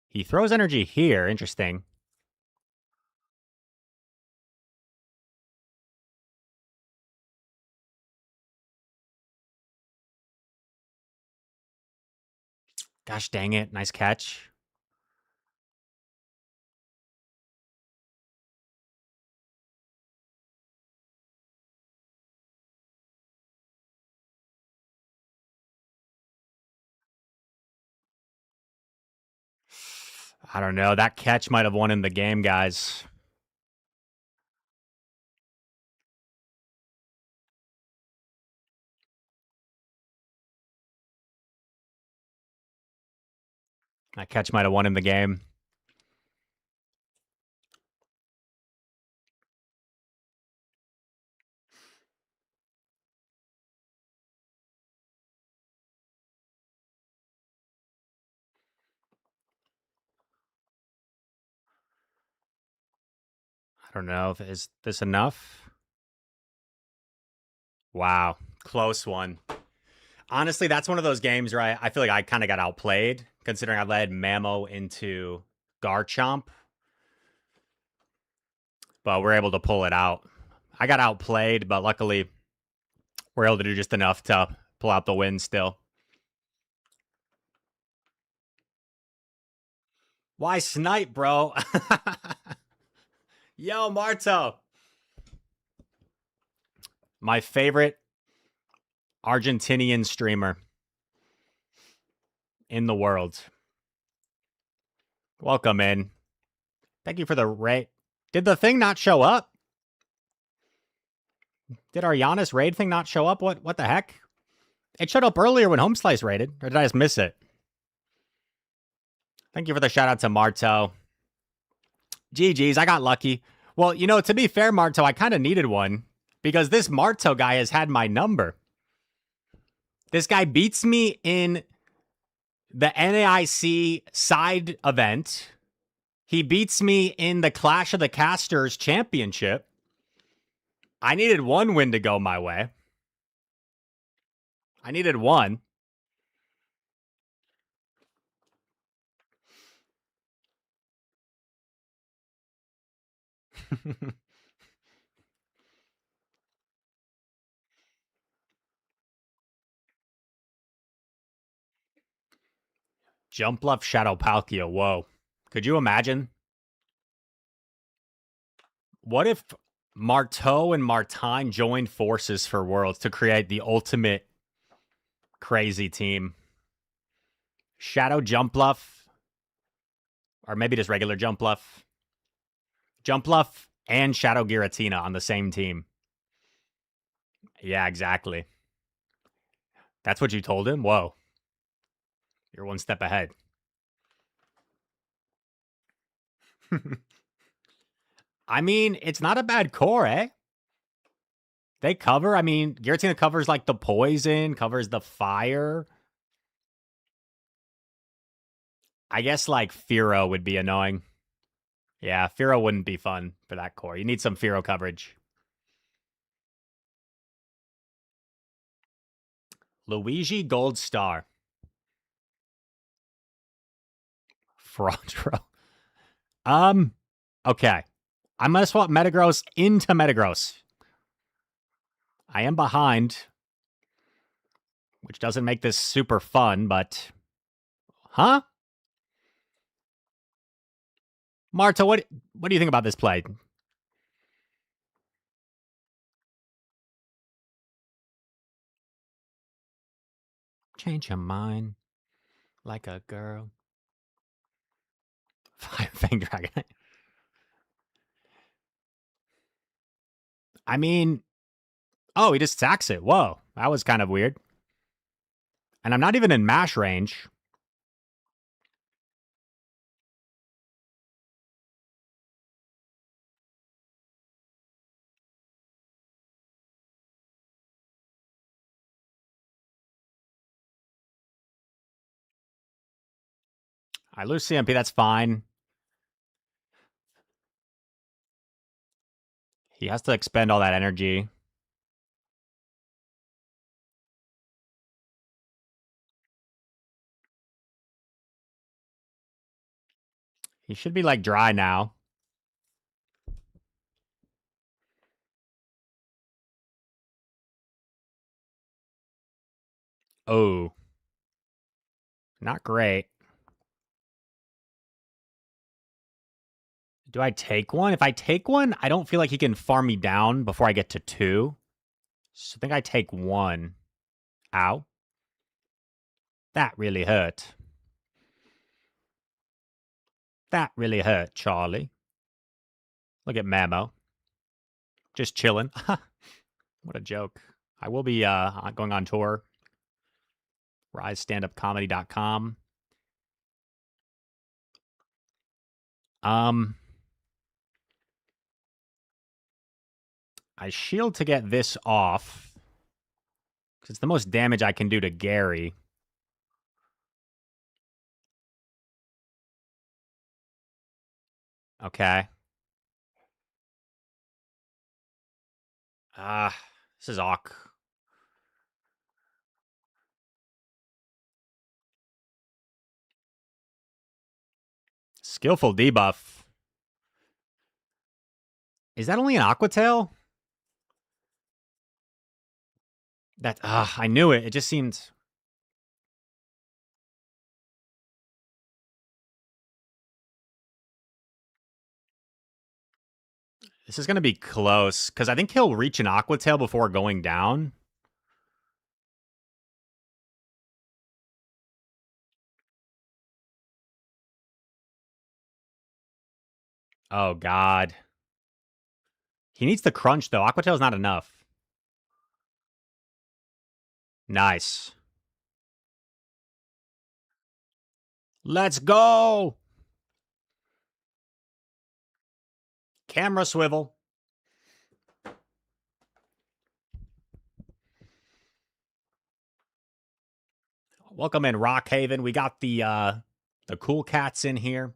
He throws energy here. Interesting. Gosh dang it. Nice catch. I don't know. That catch might have won him the game, guys. That catch might have won him the game. don't know. Is this enough? Wow. Close one. Honestly, that's one of those games where I feel like I kind of got outplayed, considering I led Mamo into Garchomp. But we're able to pull it out. I got outplayed, but luckily we're able to do just enough to pull out the win still. Why snipe, bro? Yo, Marto. My favorite Argentinian streamer in the world. Welcome in. Thank you for the raid. Did the thing not show up? Did our Giannis raid thing not show up? What the heck? It showed up earlier when Home Slice raided, or did I just miss it? Thank you for the shout out to Marto. GG's, I got lucky. Well, you know, to be fair, Marto, I kind of needed one because this Marto guy has had my number. This guy beats me in the NAIC side event. He beats me in the Clash of the Casters championship. I needed one win to go my way. I needed one. Jumpluff Shadow Palkia. Whoa. Could you imagine? What if Marteau and Martine joined forces for Worlds to create the ultimate crazy team? Shadow Jumpluff. Or maybe just regular Jumpluff. Jumpluff and Shadow Giratina on the same team. Yeah, exactly. That's what you told him? Whoa. You're one step ahead. I mean, it's not a bad core, eh? They cover. I mean, Giratina covers like the poison, covers the fire. I guess like Fearow would be annoying. Yeah, Fearow wouldn't be fun for that core. You need some Fearow coverage. Luigi Gold Star. Frondro. Okay. I'm going to swap Metagross into Metagross. I am behind, which doesn't make this super fun, but... Huh? Marta, what do you think about this play? Change your mind like a girl. Fire Fang Dragon. I mean... Oh, he just sacks it. Whoa. That was kind of weird. And I'm not even in mash range. I lose CMP, that's fine. He has to expend all that energy. He should be like dry now. Oh. Not great. Do I take one? If I take one, I don't feel like he can farm me down before I get to 2. So I think I take 1. Ow. That really hurt. That really hurt, Charlie. Look at Mamo. Just chilling. What a joke. I will be going on tour. RiseStandUpComedy.com. I shield to get this off. Because it's the most damage I can do to Gary. Okay. This is awk. Skillful debuff. Is that only an Aqua Tail? That I knew it. It just seemed. This is gonna be close because I think he'll reach an Aqua Tail before going down. Oh God. He needs the crunch though. Aqua Tail's not enough. Nice. Let's go. Camera swivel. Welcome in, Rockhaven. We got the cool cats in here.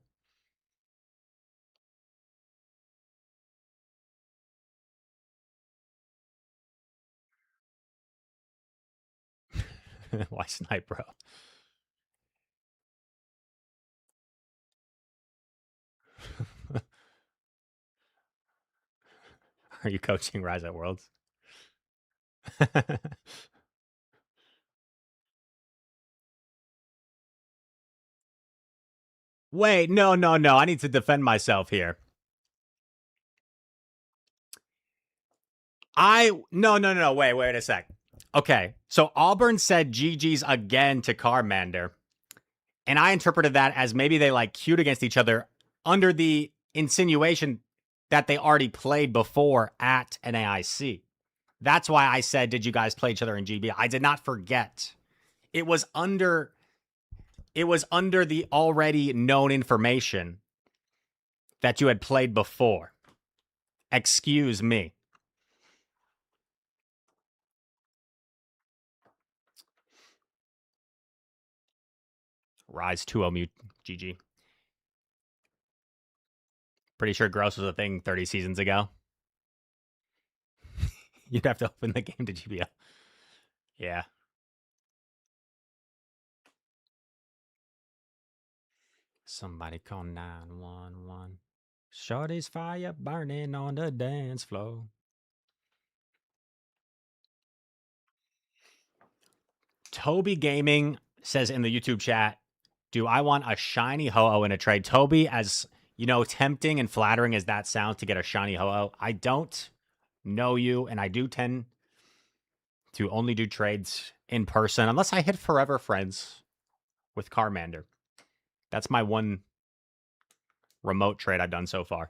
Why snipe, bro? Are you coaching Rise at Worlds? Wait, no. I need to defend myself here. No. Wait a sec. Okay, so Auburn said GG's again to Carmander, and I interpreted that as maybe they like queued against each other under the insinuation that they already played before at NAIC. That's why I said, did you guys play each other in GB? I did not forget. It was under the already known information that you had played before. Excuse me. Rise 2-0 mute GG. Pretty sure gross was a thing 30 seasons ago. You'd have to open the game to GBO. Yeah. Somebody call 911. Shorty's fire burning on the dance floor. Toby Gaming says in the YouTube chat, do I want a shiny Ho-Oh in a trade? Toby, as you know, tempting and flattering as that sounds to get a shiny Ho-Oh, I don't know you, and I do tend to only do trades in person unless I hit Forever Friends with Carmander. That's my one remote trade I've done so far.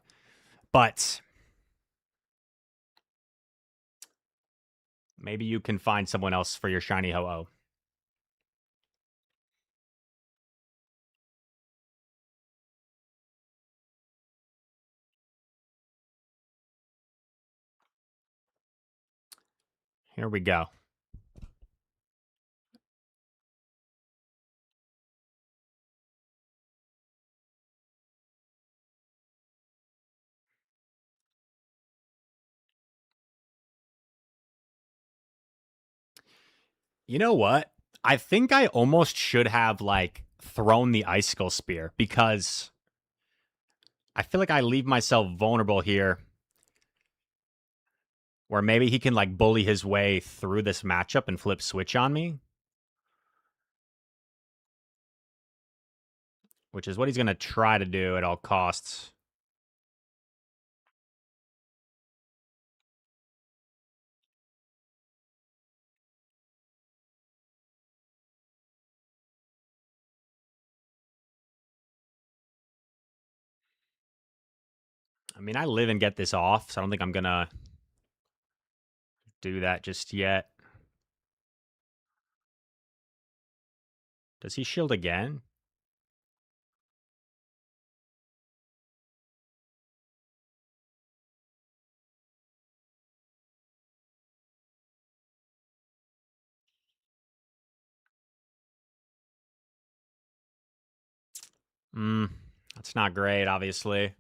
But maybe you can find someone else for your shiny Ho-Oh. Here we go. You know what? I think I almost should have like thrown the Icicle Spear because I feel like I leave myself vulnerable here where maybe he can like bully his way through this matchup and flip switch on me. Which is what he's going to try to do at all costs. I mean, I live and get this off, so I don't think I'm going to do that just yet. Does he shield again? That's not great, obviously.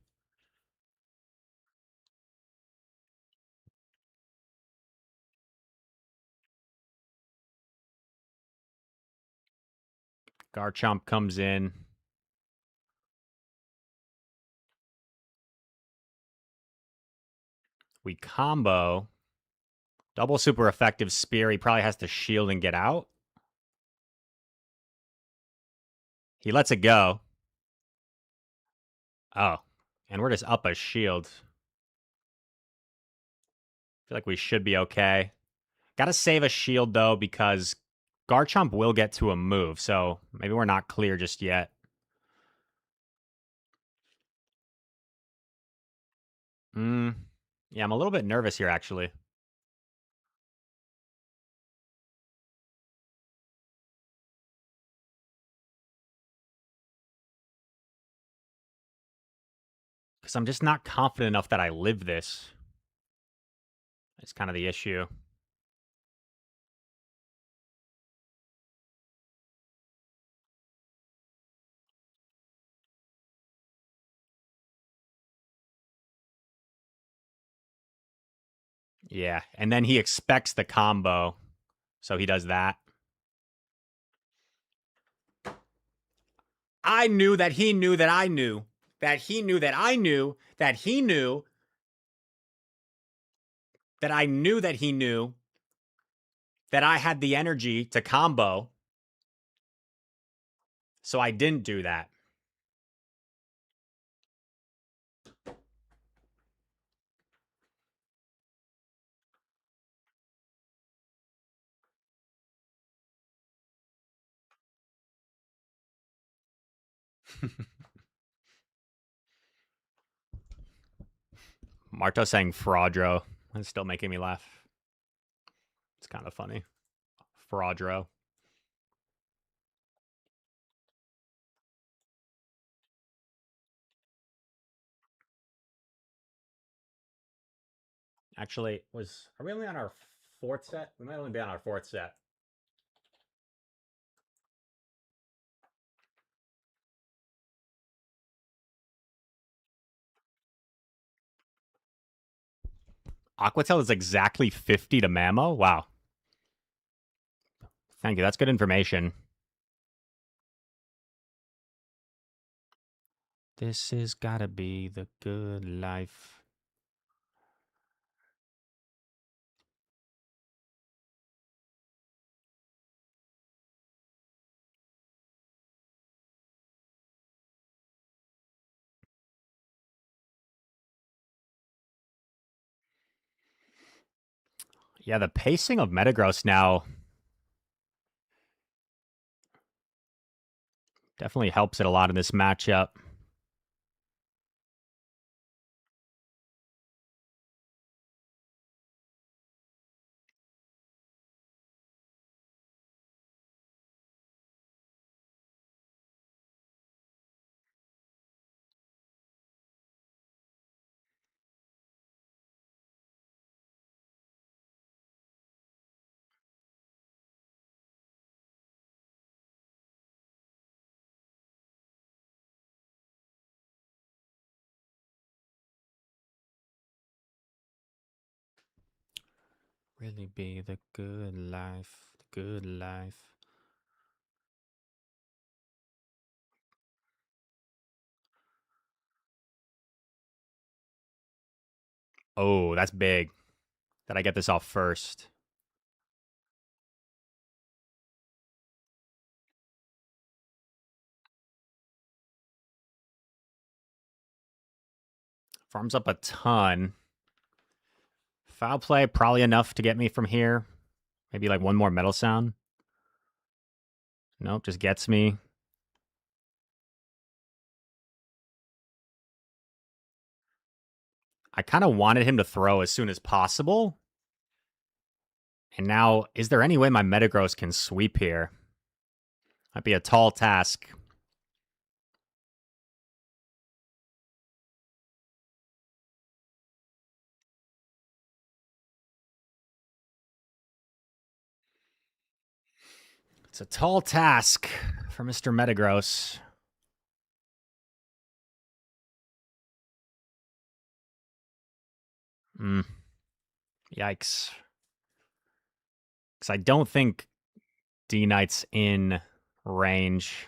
Garchomp comes in. We combo. Double super effective spear. He probably has to shield and get out. He lets it go. Oh. And we're just up a shield. I feel like we should be okay. Gotta save a shield, though, because Garchomp will get to a move, so maybe we're not clear just yet. Yeah, I'm a little bit nervous here, actually. Because I'm just not confident enough that I live this. It's kind of the issue. Yeah, and then he expects the combo, so he does that. I knew that he knew that I knew that he knew that I knew that he knew that I knew that he knew that I had the energy to combo. So I didn't do that. Marto saying Fraudro. It's still making me laugh. It's kind of funny. Fraudro. Actually, are we only on our fourth set? We might only be on our fourth set. Aquatail is exactly 50 to Mamo? Wow. Thank you. That's good information. This has gotta be the good life. Yeah, the pacing of Metagross now definitely helps it a lot in this matchup. Really be the good life. The good life. Oh, that's big. That I get this off first. Farms up a ton. Foul play, probably enough to get me from here. Maybe like one more Metal Sound. Nope, just gets me. I kind of wanted him to throw as soon as possible. And now, is there any way my Metagross can sweep here? Might be a tall task. It's a tall task for Mr. Metagross. Yikes. Because I don't think D-Knight's in range.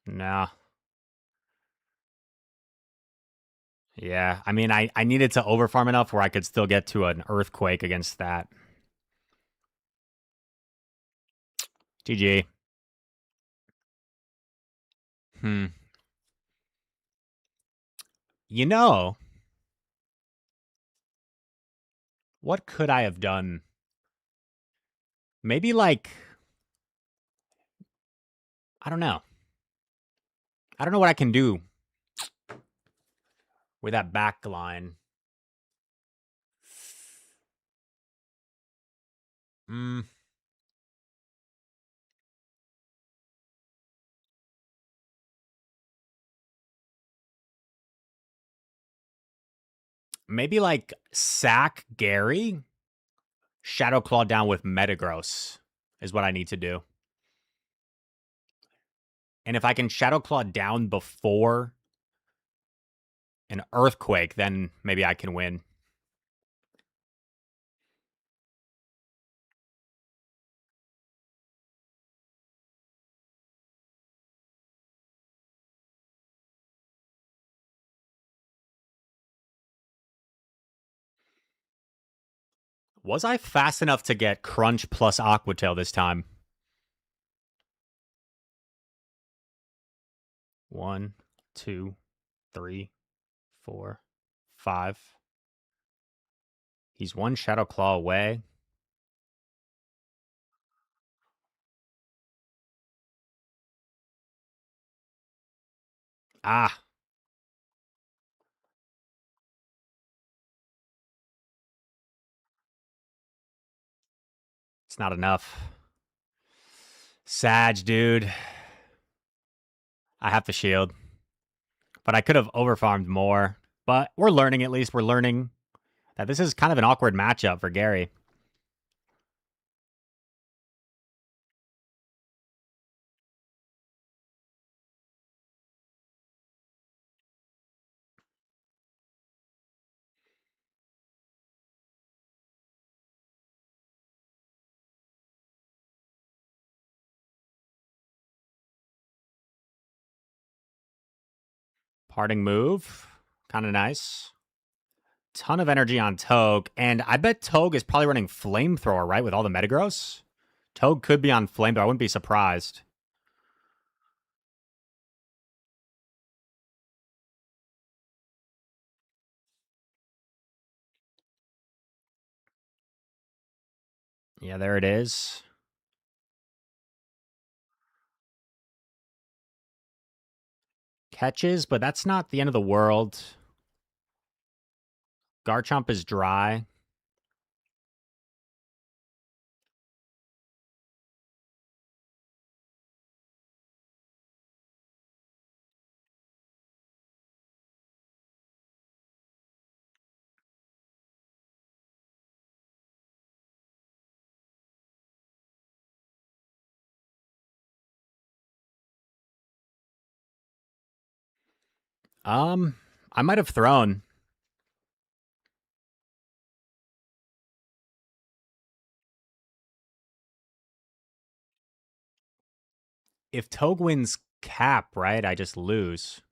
Nah. Yeah, I mean, I needed to overfarm enough where I could still get to an Earthquake against that. GG. Hmm. You know, what could I have done? Maybe like, I don't know. I don't know what I can do with that back line. Mm, maybe like sack Gary, Shadow Claw down with Metagross is what I need to do. And if I can Shadow Claw down before an Earthquake, then maybe I can win. Was I fast enough to get Crunch plus Aqua Tail this time? 1, 2, 3, 4, 5. He's one Shadow Claw away. Ah. It's not enough. Sag, dude. I have to shield. But I could have overfarmed more. But we're learning, at least. We're learning that this is kind of an awkward matchup for Gary. Parting move. Kind of nice. Ton of energy on Togue. And I bet Togue is probably running Flamethrower, right? With all the Metagross? Togue could be on Flame, but I wouldn't be surprised. Yeah, there it is. Catches, but that's not the end of the world. Garchomp is dry. I might have thrown. If Togue wins Cap, right, I just lose.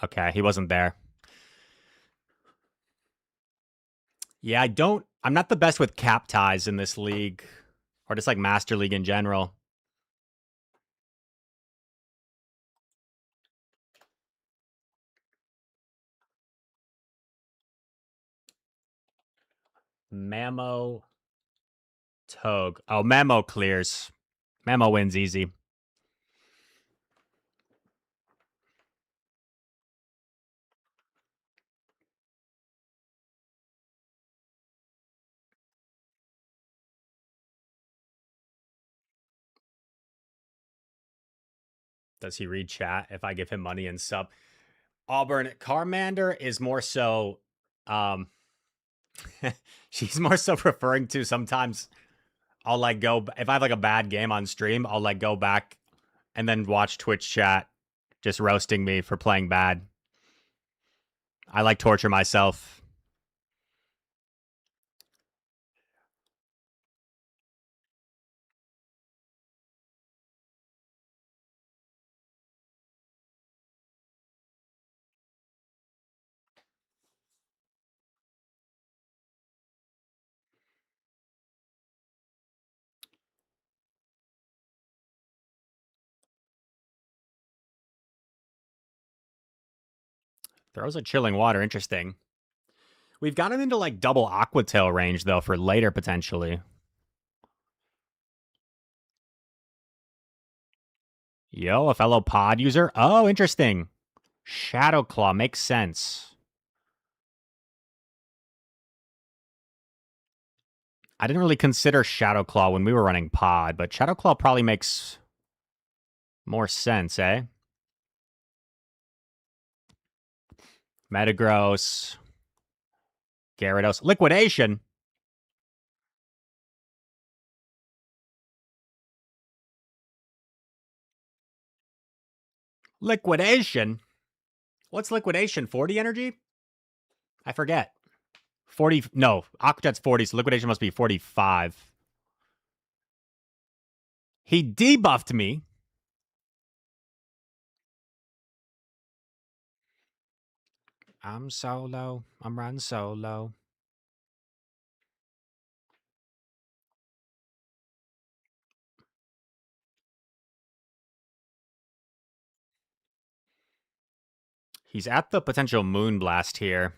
Okay, he wasn't there. Yeah, I'm not the best with cap ties in this league, or just like Master League in general. Mamo, Togue. Oh, Mamo clears. Mamo wins easy. Does he read chat if I give him money and sub? Auburn Carmander is more so she's more so referring to sometimes I'll like go if I have like a bad game on stream, I'll like go back and then watch Twitch chat just roasting me for playing bad. I like torture myself. Throws a chilling water, interesting. We've got him into like double Aquatail range though for later potentially. Yo, a fellow pod user. Oh, interesting. Shadow Claw makes sense. I didn't really consider Shadow Claw when we were running pod, but Shadow Claw probably makes more sense, eh? Metagross. Gyarados. Liquidation. Liquidation? What's liquidation? 40 energy? I forget. 40. No, Aqua Jet's 40, so liquidation must be 45. He debuffed me. I'm solo. I'm running solo. He's at the potential Moonblast here.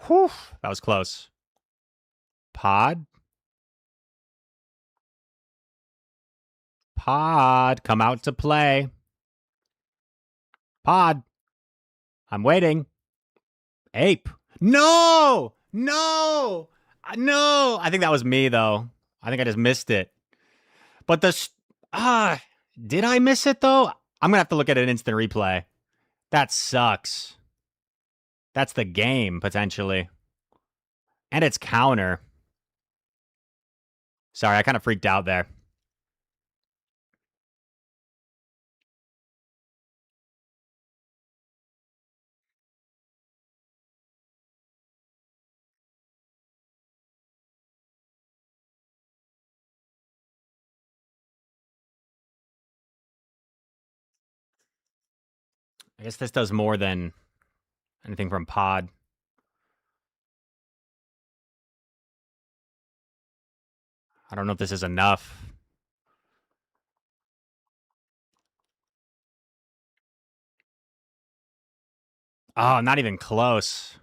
Whew, that was close. Pod? Pod, come out to play. Pod. I'm waiting. Ape. No! No! No! I think that was me, though. I think I just missed it. But did I miss it, though? I'm going to have to look at an instant replay. That sucks. That's the game, potentially. And it's counter. Sorry, I kind of freaked out there. I guess this does more than anything from pod. I don't know if this is enough. Oh, not even close.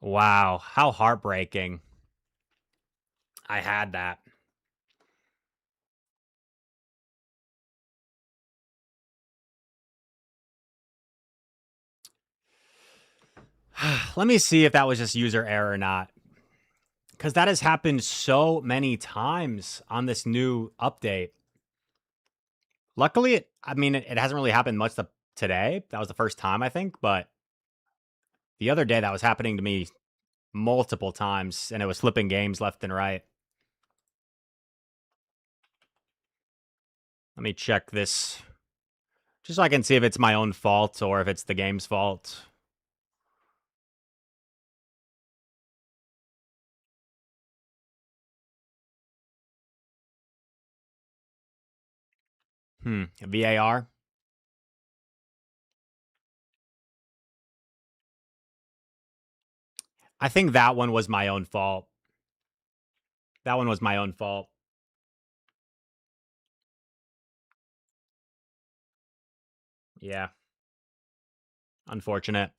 Wow, how heartbreaking. I had that. Let me see if that was just user error or not. Because that has happened so many times on this new update. Luckily, it hasn't really happened much today. That was the first time, I think. But the other day, that was happening to me multiple times, and it was flipping games left and right. Let me check this. Just so I can see if it's my own fault or if it's the game's fault. VAR? I think that one was my own fault. That one was my own fault. Yeah. Unfortunate.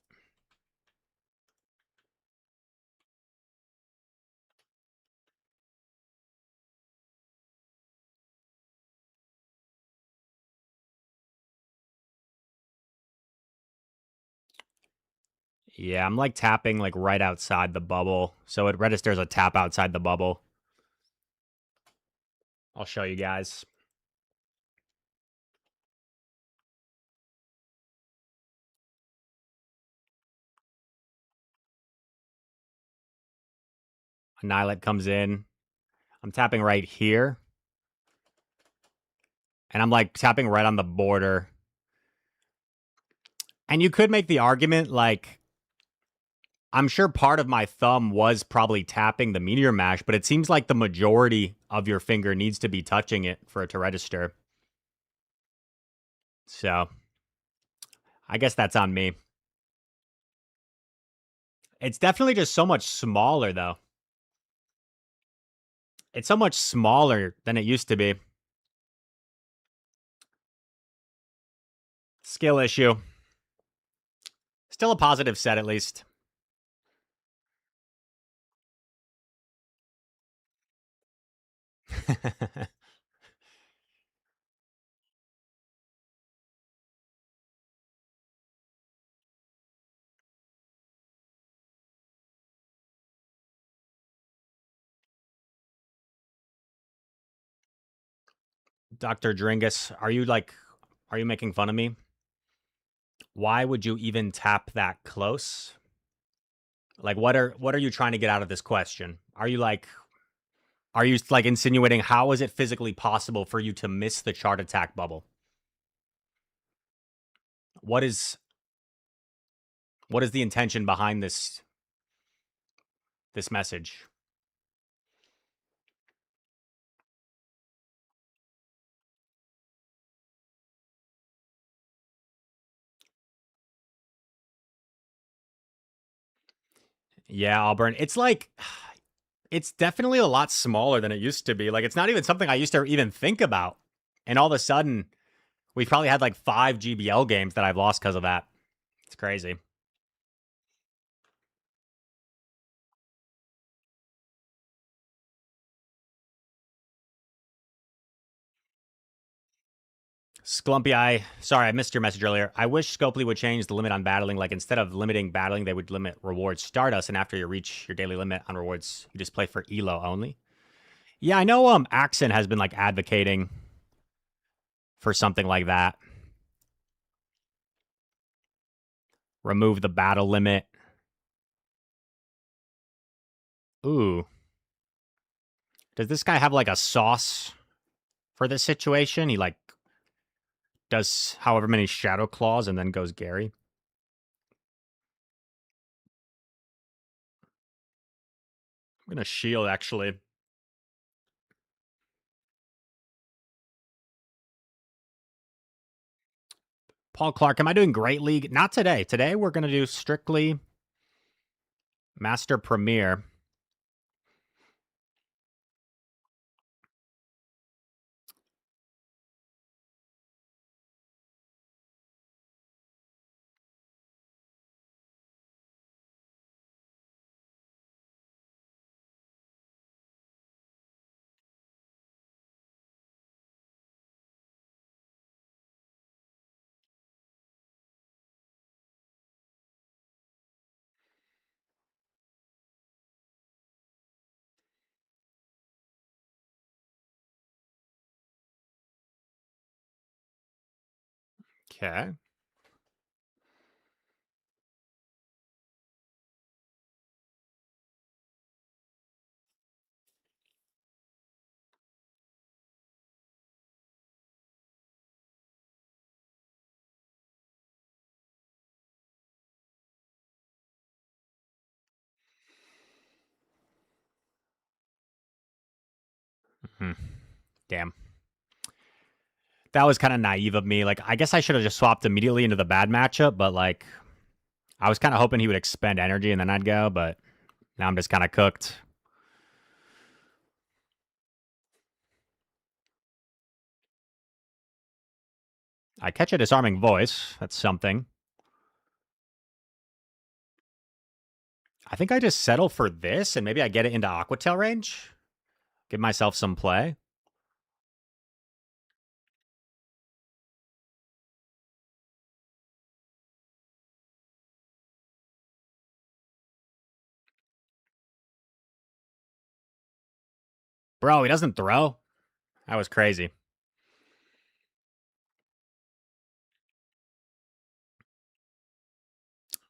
Yeah, I'm like tapping like right outside the bubble. So it registers a tap outside the bubble. I'll show you guys. Annihilate comes in. I'm tapping right here. And I'm like tapping right on the border. And you could make the argument like, I'm sure part of my thumb was probably tapping the Meteor Mash, but it seems like the majority of your finger needs to be touching it for it to register. So I guess that's on me. It's definitely just so much smaller, though. It's so much smaller than it used to be. Skill issue. Still a positive set, at least. Dr. Dringus, are you making fun of me? Why would you even tap that close? Like, what are you trying to get out of this question? Are you insinuating how is it physically possible for you to miss the chart attack bubble? What is the intention behind this message? Yeah, Auburn. It's definitely a lot smaller than it used to be. Like it's not even something I used to even think about. And all of a sudden, we've probably had like 5 GBL games that I've lost because of that. It's crazy. Sklumpy, sorry, I missed your message earlier. I wish Scopely would change the limit on battling. Like instead of limiting battling, they would limit rewards Stardust, and after you reach your daily limit on rewards, you just play for Elo only. Yeah, I know Axon has been like advocating for something like that. Remove the battle limit. Ooh. Does this guy have like a sauce for this situation? He like does however many Shadow Claws and then goes Gary. I'm gonna shield actually. Paul Clark, am I doing Great League? Not today. Today we're gonna do strictly Master Premier. Okay. Hmm. Damn. That was kind of naive of me. Like, I guess I should have just swapped immediately into the bad matchup, but like, I was kind of hoping he would expend energy and then I'd go, but now I'm just kind of cooked. I catch a disarming voice. That's something. I think I just settle for this and maybe I get it into Aquatail range. Give myself some play. Bro, he doesn't throw? That was crazy.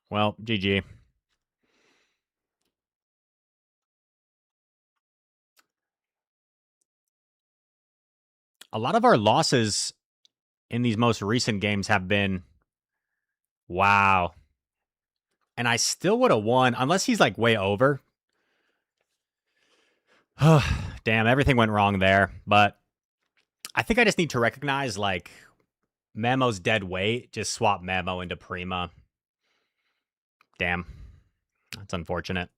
Well, GG. A lot of our losses in these most recent games have been wow. And I still would have won unless he's like way over. Damn, everything went wrong there. But I think I just need to recognize like Memo's dead weight. Just swap Memo into Prima. Damn. That's unfortunate.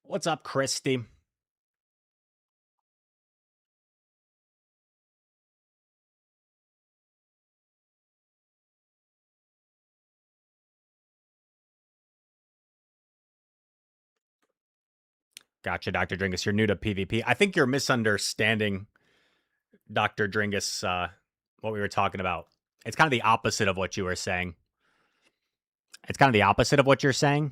What's up, Christy? Gotcha, Dr. Dringus. You're new to PvP. I think you're misunderstanding, Dr. Dringus, what we were talking about. It's kind of the opposite of what you were saying. It's kind of the opposite of what you're saying.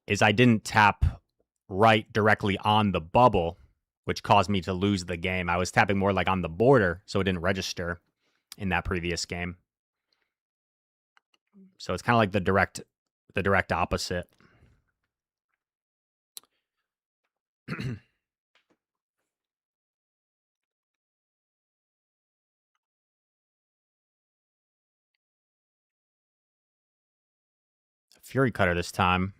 Is I didn't tap right directly on the bubble, which caused me to lose the game. I was tapping more like on the border, so it didn't register in that previous game. So it's kind of like the direct opposite. Fury Cutter this time.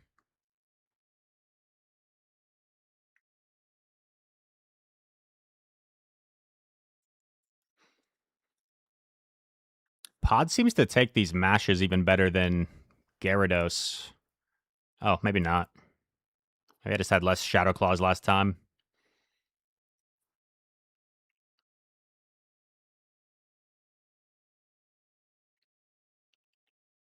Pod seems to take these mashes even better than Gyarados. Oh, maybe not. Maybe I just had less Shadow Claws last time.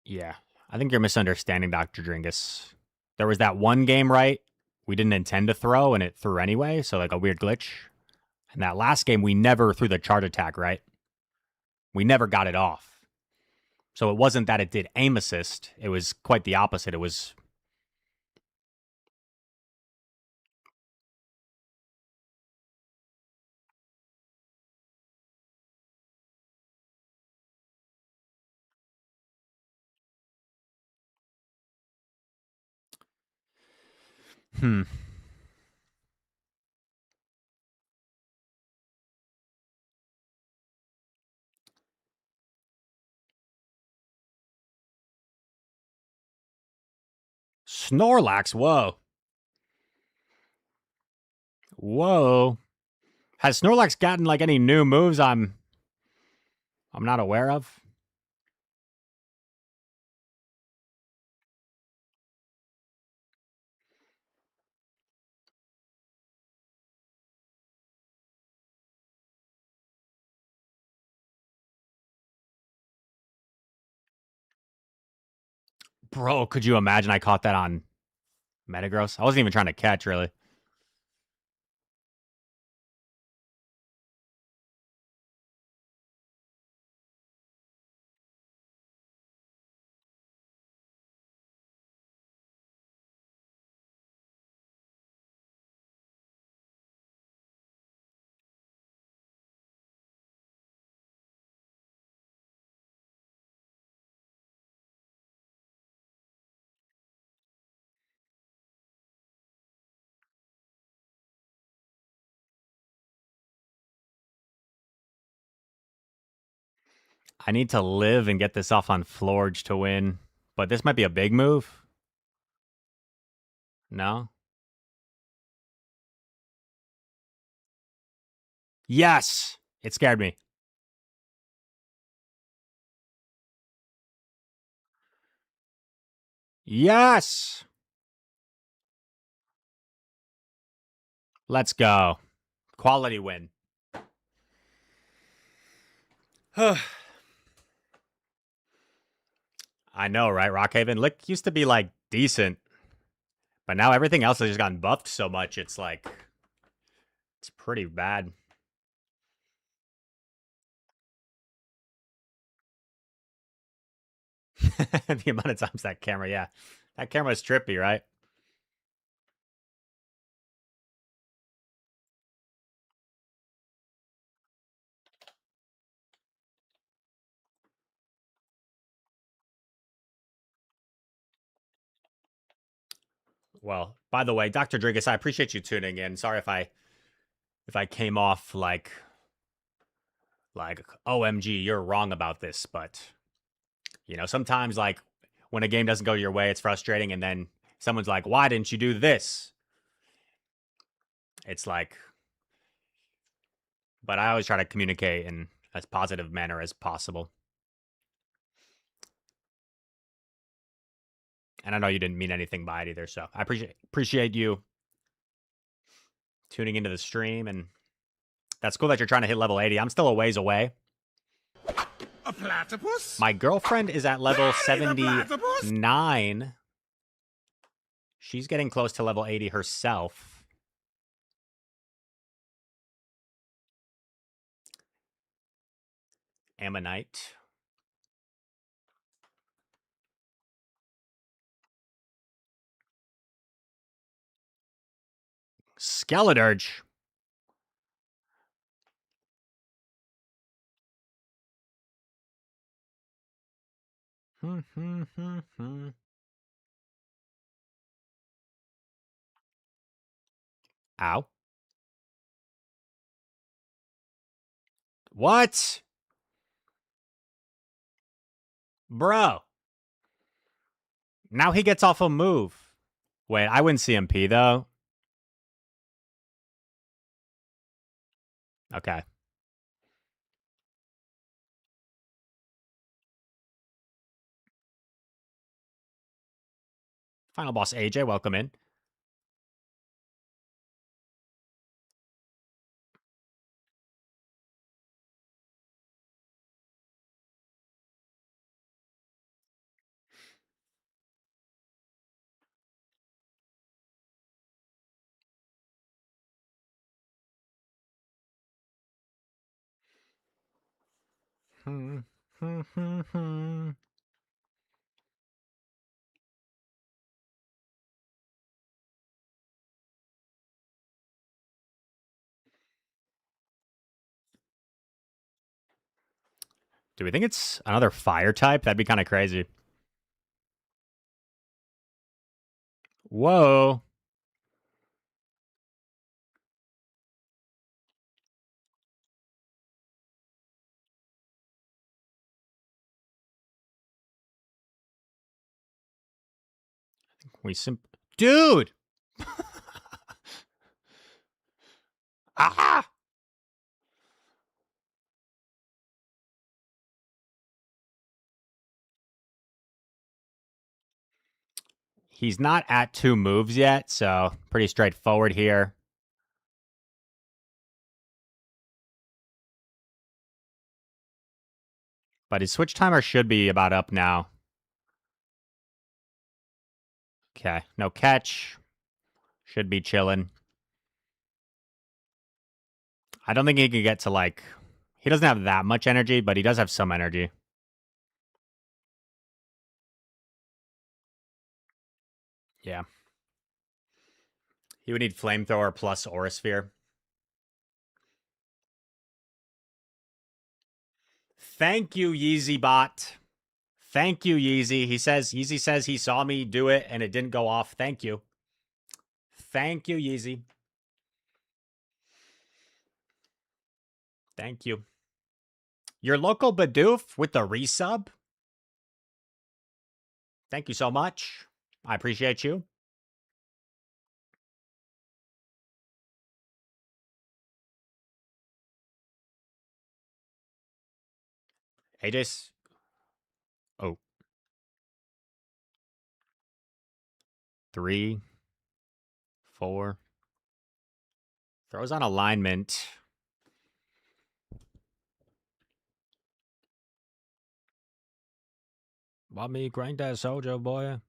Yeah. I think you're misunderstanding Dr. Dringus. There was that one game, right? We didn't intend to throw, and it threw anyway, so like a weird glitch. And that last game, we never threw the charge attack, right? We never got it off. So it wasn't that it did aim assist. It was quite the opposite. It was... Hmm. Snorlax, whoa. Whoa. Has Snorlax gotten like any new moves I'm not aware of? Bro, could you imagine I caught that on Metagross? I wasn't even trying to catch, really. I need to live and get this off on Florge to win. But this might be a big move. No? Yes! It scared me. Yes! Let's go. Quality win. I know, right? Rockhaven. Lick used to be like decent. But now everything else has just gotten buffed so much, it's like it's pretty bad. The amount of times that camera, yeah. That camera's trippy, right? Well, by the way, Dr. Drigus, I appreciate you tuning in. Sorry if I came off like OMG, you're wrong about this, but sometimes like when a game doesn't go your way, it's frustrating, and then someone's like, "Why didn't you do this?" It's like, but I always try to communicate in as positive manner as possible. And I know you didn't mean anything by it either, so I appreciate you tuning into the stream, and that's cool that you're trying to hit level 80. I'm still a ways away. A platypus? My girlfriend is at level 79. She's getting close to level 80 herself. Ammonite. Skeledirge. Ow. What? Bro. Now he gets off a move. Wait, I wouldn't CMP though. Okay. Final boss AJ, welcome in. Do we think it's another fire type? That'd be kind of crazy. Whoa. Dude! Ah! He's not at 2 moves yet, so pretty straightforward here. But his switch timer should be about up now. Okay, no catch. Should be chilling. I don't think he can get to like... He doesn't have that much energy, but he does have some energy. Yeah. He would need Flamethrower plus Aura Sphere. Thank you, Yeezy Bot. Thank you, Yeezy. Yeezy says he saw me do it and it didn't go off. Thank you. Thank you, Yeezy. Thank you. Your local Bidoof with the resub? Thank you so much. I appreciate you. AJ's... Oh. 3, 4. Throws on alignment. Want me grind that soldier, boy?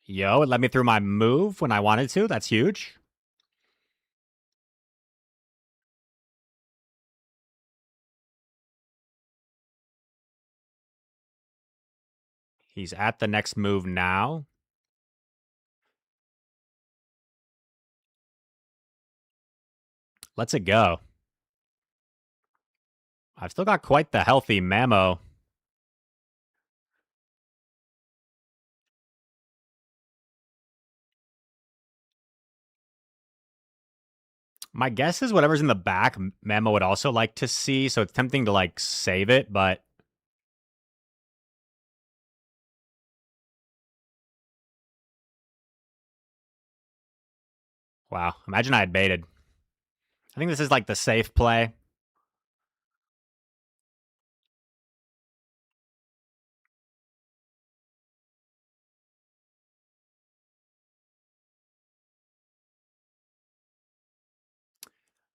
Yo, it let me through my move when I wanted to. That's huge. He's at the next move now. Let's it go. I've still got quite the healthy memo. My guess is whatever's in the back, Memo would also like to see, so it's tempting to, like, save it, but... Wow, imagine I had baited. I think this is, like, the safe play.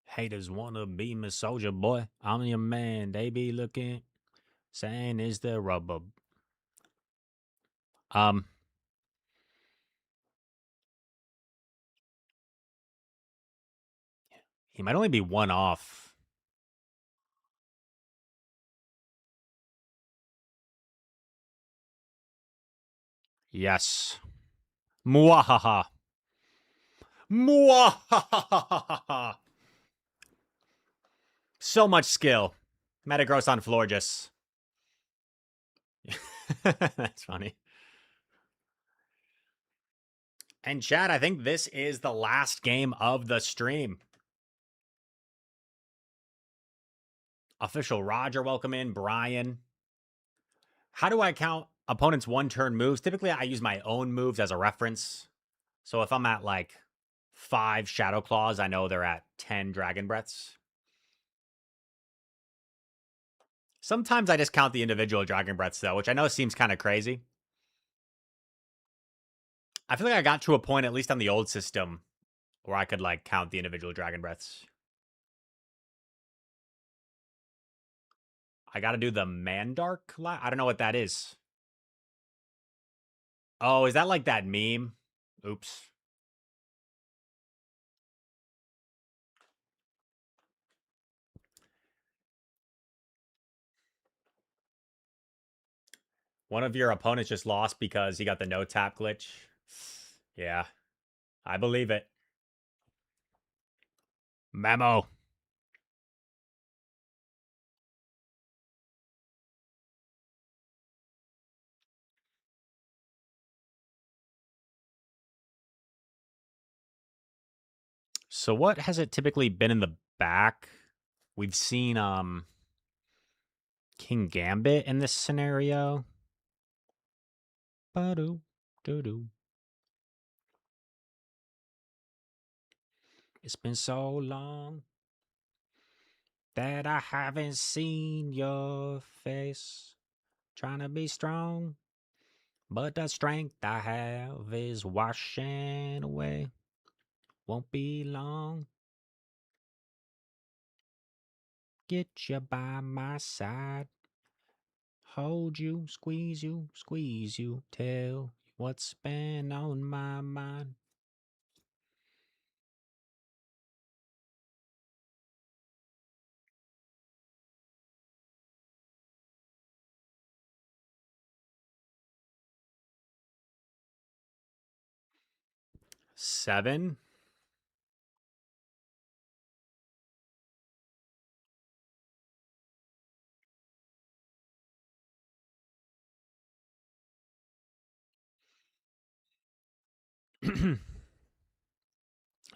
Haters wanna be my soldier boy. I'm your man. They be looking, saying is the rubber. He might only be one off. Yes. Mwahaha. Mwahaha. So much skill. Metagross on Florges. That's funny. And chat, I think this is the last game of the stream. Official Roger, welcome in. Brian. How do I count opponents' one-turn moves? Typically, I use my own moves as a reference. So if I'm at, like, 5 Shadow Claws, I know they're at 10 Dragon Breaths. Sometimes I just count the individual Dragon Breaths, though, which I know seems kind of crazy. I feel like I got to a point, at least on the old system, where I could, like, count the individual Dragon Breaths. I gotta do the Mandark? I don't know what that is. Oh, is that like that meme? Oops. One of your opponents just lost because he got the no tap glitch. Yeah, I believe it. Memo. So what has it typically been in the back? We've seen King Gambit in this scenario. Ba-do, do-do. It's been so long that I haven't seen your face. Trying to be strong, but the strength I have is washing away. Won't be long. Get you by my side. Hold you, squeeze you, tell you what's been on my mind. Seven.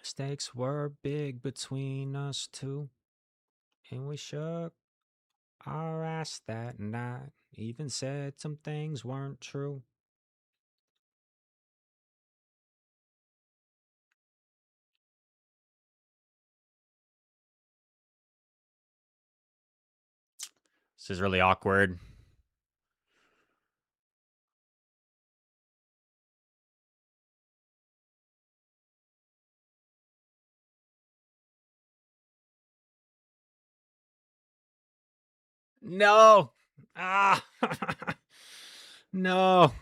Stakes were big between us two, and we shook our ass that night. Even said some things weren't true. This is really awkward. No. Ah. No.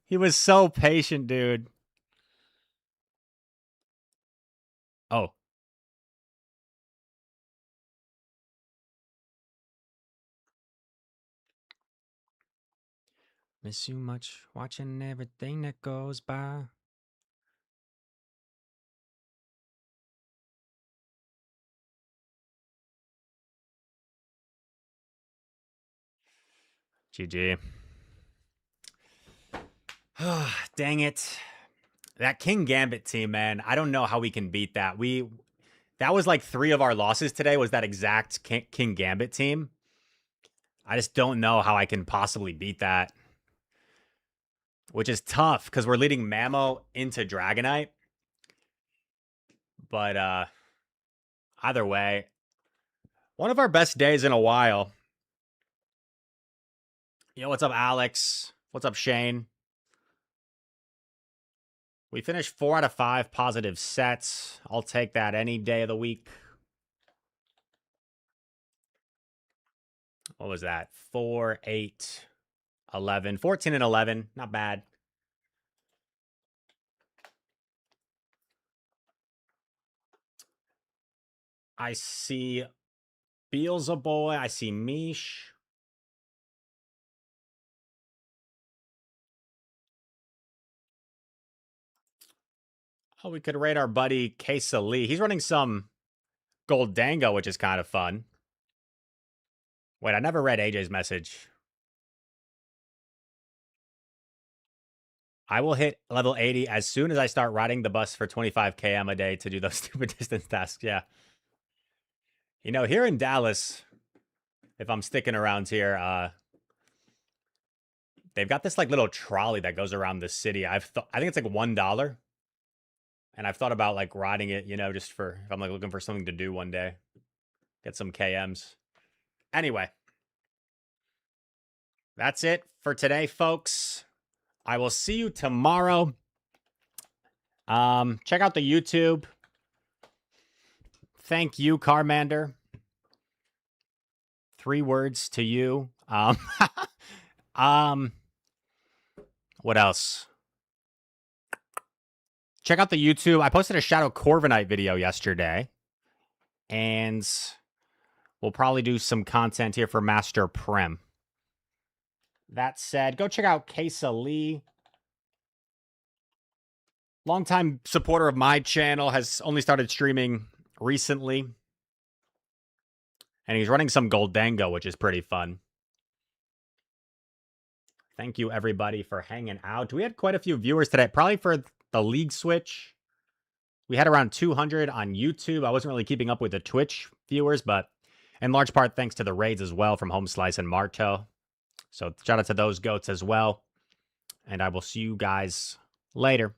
He was so patient, dude. Oh. Miss you much, watching everything that goes by. GG. Dang it. That King Gambit team, man. I don't know how we can beat that. That was like 3 of our losses today was that exact King Gambit team. I just don't know how I can possibly beat that. Which is tough because we're leading Mamo into Dragonite. But either way, one of our best days in a while. Yo, what's up, Alex? What's up, Shane? We finished 4 out of 5 positive sets. I'll take that any day of the week. What was that? 4, 8, 11. 14 and 11. Not bad. I see Beelzeboy. I see Mish. Oh, we could raid our buddy Kesa Lee. He's running some Goldango, which is kind of fun. Wait, I never read AJ's message. I will hit level 80 as soon as I start riding the bus for 25 km a day to do those stupid distance tasks. Yeah. You know, here in Dallas, if I'm sticking around here, they've got this like little trolley that goes around the city. I think it's like $1. And I've thought about like riding it, you know, just for if I'm like looking for something to do one day. Get some KMs. Anyway. That's it for today, folks. I will see you tomorrow. Check out the YouTube. Thank you, Carmander. 3 words to you. What else? Check out the YouTube. I posted a Shadow Corviknight video yesterday. And we'll probably do some content here for Master Prem. That said, go check out Kesa Lee. Longtime supporter of my channel, has only started streaming recently. And he's running some Goldango, which is pretty fun. Thank you, everybody, for hanging out. We had quite a few viewers today, probably for the League Switch. We had around 200 on YouTube. I wasn't really keeping up with the Twitch viewers, but in large part thanks to the raids as well from Home Slice and Marto. So shout out to those goats as well. And I will see you guys later.